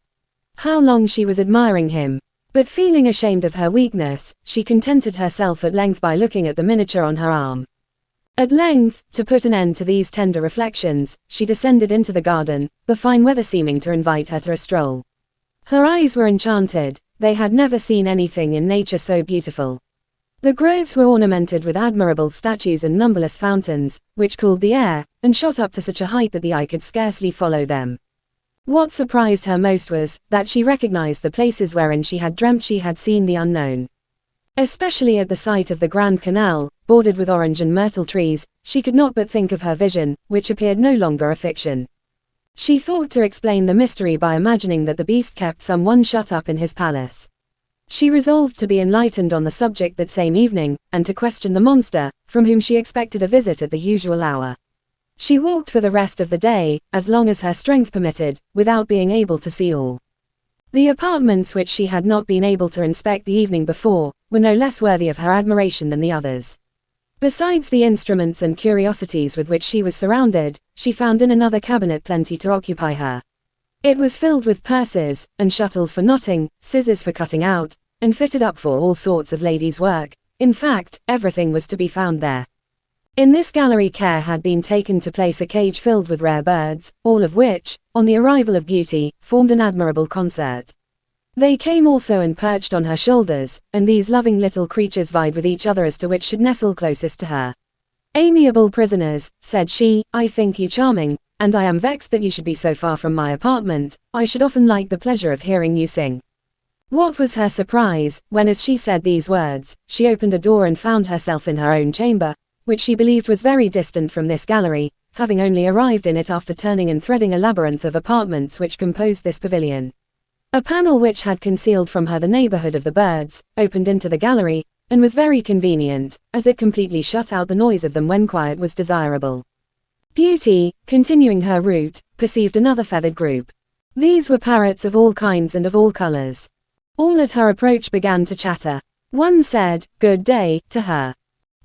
How long she was admiring him! But feeling ashamed of her weakness, she contented herself at length by looking at the miniature on her arm. At length, to put an end to these tender reflections, she descended into the garden, the fine weather seeming to invite her to a stroll. Her eyes were enchanted, they had never seen anything in nature so beautiful. The groves were ornamented with admirable statues and numberless fountains, which cooled the air, and shot up to such a height that the eye could scarcely follow them. What surprised her most was, that she recognized the places wherein she had dreamt she had seen the unknown. Especially at the sight of the Grand Canal, bordered with orange and myrtle trees, she could not but think of her vision, which appeared no longer a fiction. She thought to explain the mystery by imagining that the beast kept someone shut up in his palace. She resolved to be enlightened on the subject that same evening, and to question the monster, from whom she expected a visit at the usual hour. She walked for the rest of the day, as long as her strength permitted, without being able to see all. The apartments which she had not been able to inspect the evening before, were no less worthy of her admiration than the others. Besides the instruments and curiosities with which she was surrounded, she found in another cabinet plenty to occupy her. It was filled with purses, and shuttles for knotting, scissors for cutting out, and fitted up for all sorts of ladies' work. In fact, everything was to be found there. In this gallery care had been taken to place a cage filled with rare birds, all of which, on the arrival of Beauty, formed an admirable concert. They came also and perched on her shoulders, and these loving little creatures vied with each other as to which should nestle closest to her. "Amiable prisoners," said she, "I think you charming, and I am vexed that you should be so far from my apartment. I should often like the pleasure of hearing you sing." What was her surprise, when as she said these words, she opened a door and found herself in her own chamber, which she believed was very distant from this gallery, having only arrived in it after turning and threading a labyrinth of apartments which composed this pavilion. A panel which had concealed from her the neighborhood of the birds, opened into the gallery, and was very convenient, as it completely shut out the noise of them when quiet was desirable. Beauty, continuing her route, perceived another feathered group. These were parrots of all kinds and of all colors. All at her approach began to chatter. One said, "Good day," to her.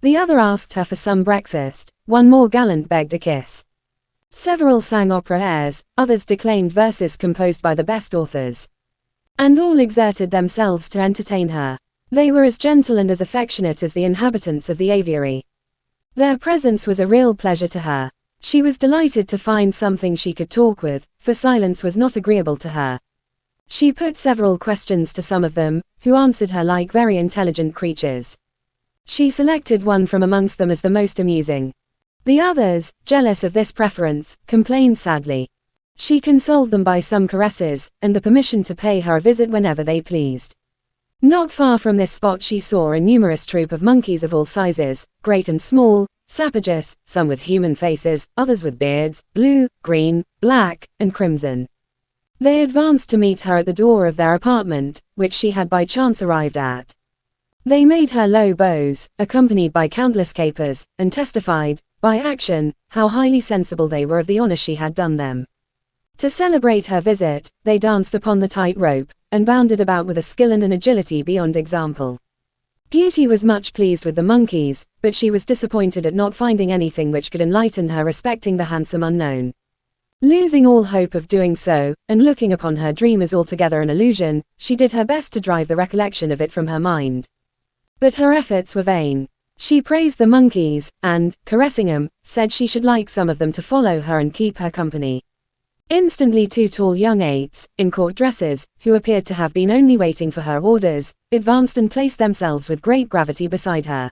The other asked her for some breakfast, one more gallant begged a kiss. Several sang opera airs, others declaimed verses composed by the best authors. And all exerted themselves to entertain her. They were as gentle and as affectionate as the inhabitants of the aviary. Their presence was a real pleasure to her. She was delighted to find something she could talk with, for silence was not agreeable to her. She put several questions to some of them, who answered her like very intelligent creatures. She selected one from amongst them as the most amusing. The others, jealous of this preference, complained sadly. She consoled them by some caresses, and the permission to pay her a visit whenever they pleased. Not far from this spot she saw a numerous troop of monkeys of all sizes, great and small, sappageous, some with human faces, others with beards, blue, green, black, and crimson. They advanced to meet her at the door of their apartment, which she had by chance arrived at. They made her low bows, accompanied by countless capers, and testified, by action, how highly sensible they were of the honor she had done them. To celebrate her visit, they danced upon the tight rope, and bounded about with a skill and an agility beyond example. Beauty was much pleased with the monkeys, but she was disappointed at not finding anything which could enlighten her respecting the handsome unknown. Losing all hope of doing so, and looking upon her dream as altogether an illusion, she did her best to drive the recollection of it from her mind. But her efforts were vain. She praised the monkeys, and, caressing them, said she should like some of them to follow her and keep her company. Instantly 2 tall young apes, in court dresses, who appeared to have been only waiting for her orders, advanced and placed themselves with great gravity beside her.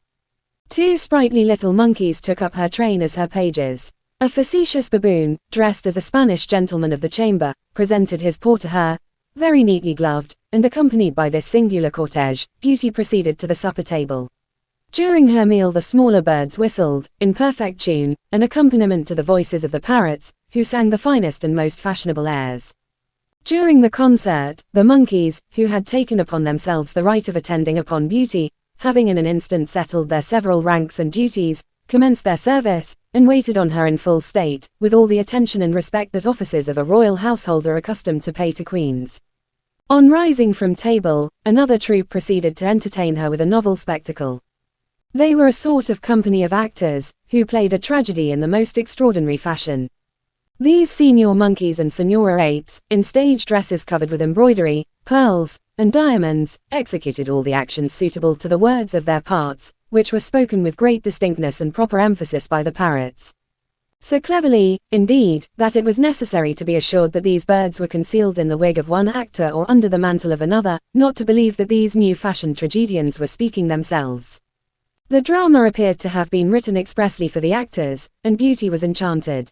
2 sprightly little monkeys took up her train as her pages. A facetious baboon, dressed as a Spanish gentleman of the chamber, presented his paw to her, very neatly gloved, and accompanied by this singular cortege, Beauty proceeded to the supper table. During her meal the smaller birds whistled, in perfect tune, an accompaniment to the voices of the parrots, who sang the finest and most fashionable airs. During the concert, the monkeys, who had taken upon themselves the right of attending upon Beauty, having in an instant settled their several ranks and duties, commenced their service, and waited on her in full state, with all the attention and respect that officers of a royal household are accustomed to pay to queens. On rising from table, another troop proceeded to entertain her with a novel spectacle. They were a sort of company of actors, who played a tragedy in the most extraordinary fashion. These senior monkeys and senora apes, in stage dresses covered with embroidery, pearls, and diamonds, executed all the actions suitable to the words of their parts, which were spoken with great distinctness and proper emphasis by the parrots. So cleverly, indeed, that it was necessary to be assured that these birds were concealed in the wig of one actor or under the mantle of another, not to believe that these new-fashioned tragedians were speaking themselves. The drama appeared to have been written expressly for the actors, and Beauty was enchanted.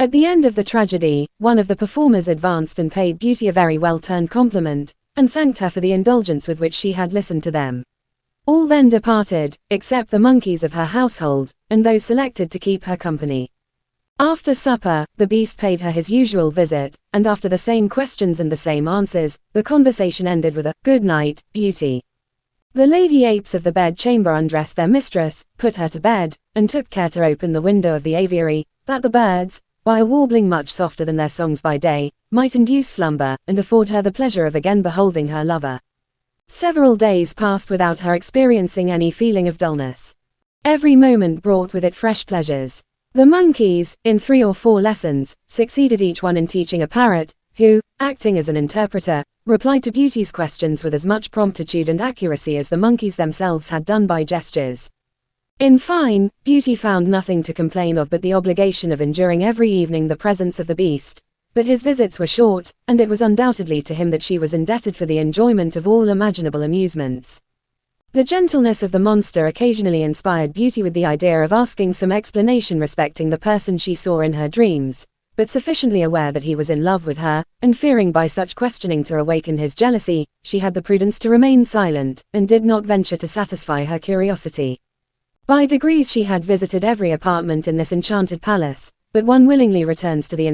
At the end of the tragedy, one of the performers advanced and paid Beauty a very well-turned compliment, and thanked her for the indulgence with which she had listened to them. All then departed, except the monkeys of her household, and those selected to keep her company. After supper, the beast paid her his usual visit, and after the same questions and the same answers, the conversation ended with a "Good night, Beauty." The lady apes of the bedchamber undressed their mistress, put her to bed, and took care to open the window of the aviary, that the birds, while warbling much softer than their songs by day, might induce slumber, and afford her the pleasure of again beholding her lover. Several days passed without her experiencing any feeling of dullness. Every moment brought with it fresh pleasures. The monkeys, in 3 or 4 lessons, succeeded each one in teaching a parrot, who, acting as an interpreter, replied to Beauty's questions with as much promptitude and accuracy as the monkeys themselves had done by gestures. In fine, Beauty found nothing to complain of but the obligation of enduring every evening the presence of the beast, but his visits were short, and it was undoubtedly to him that she was indebted for the enjoyment of all imaginable amusements. The gentleness of the monster occasionally inspired Beauty with the idea of asking some explanation respecting the person she saw in her dreams, but sufficiently aware that he was in love with her, and fearing by such questioning to awaken his jealousy, she had the prudence to remain silent, and did not venture to satisfy her curiosity. By degrees she had visited every apartment in this enchanted palace, but one willingly returns to the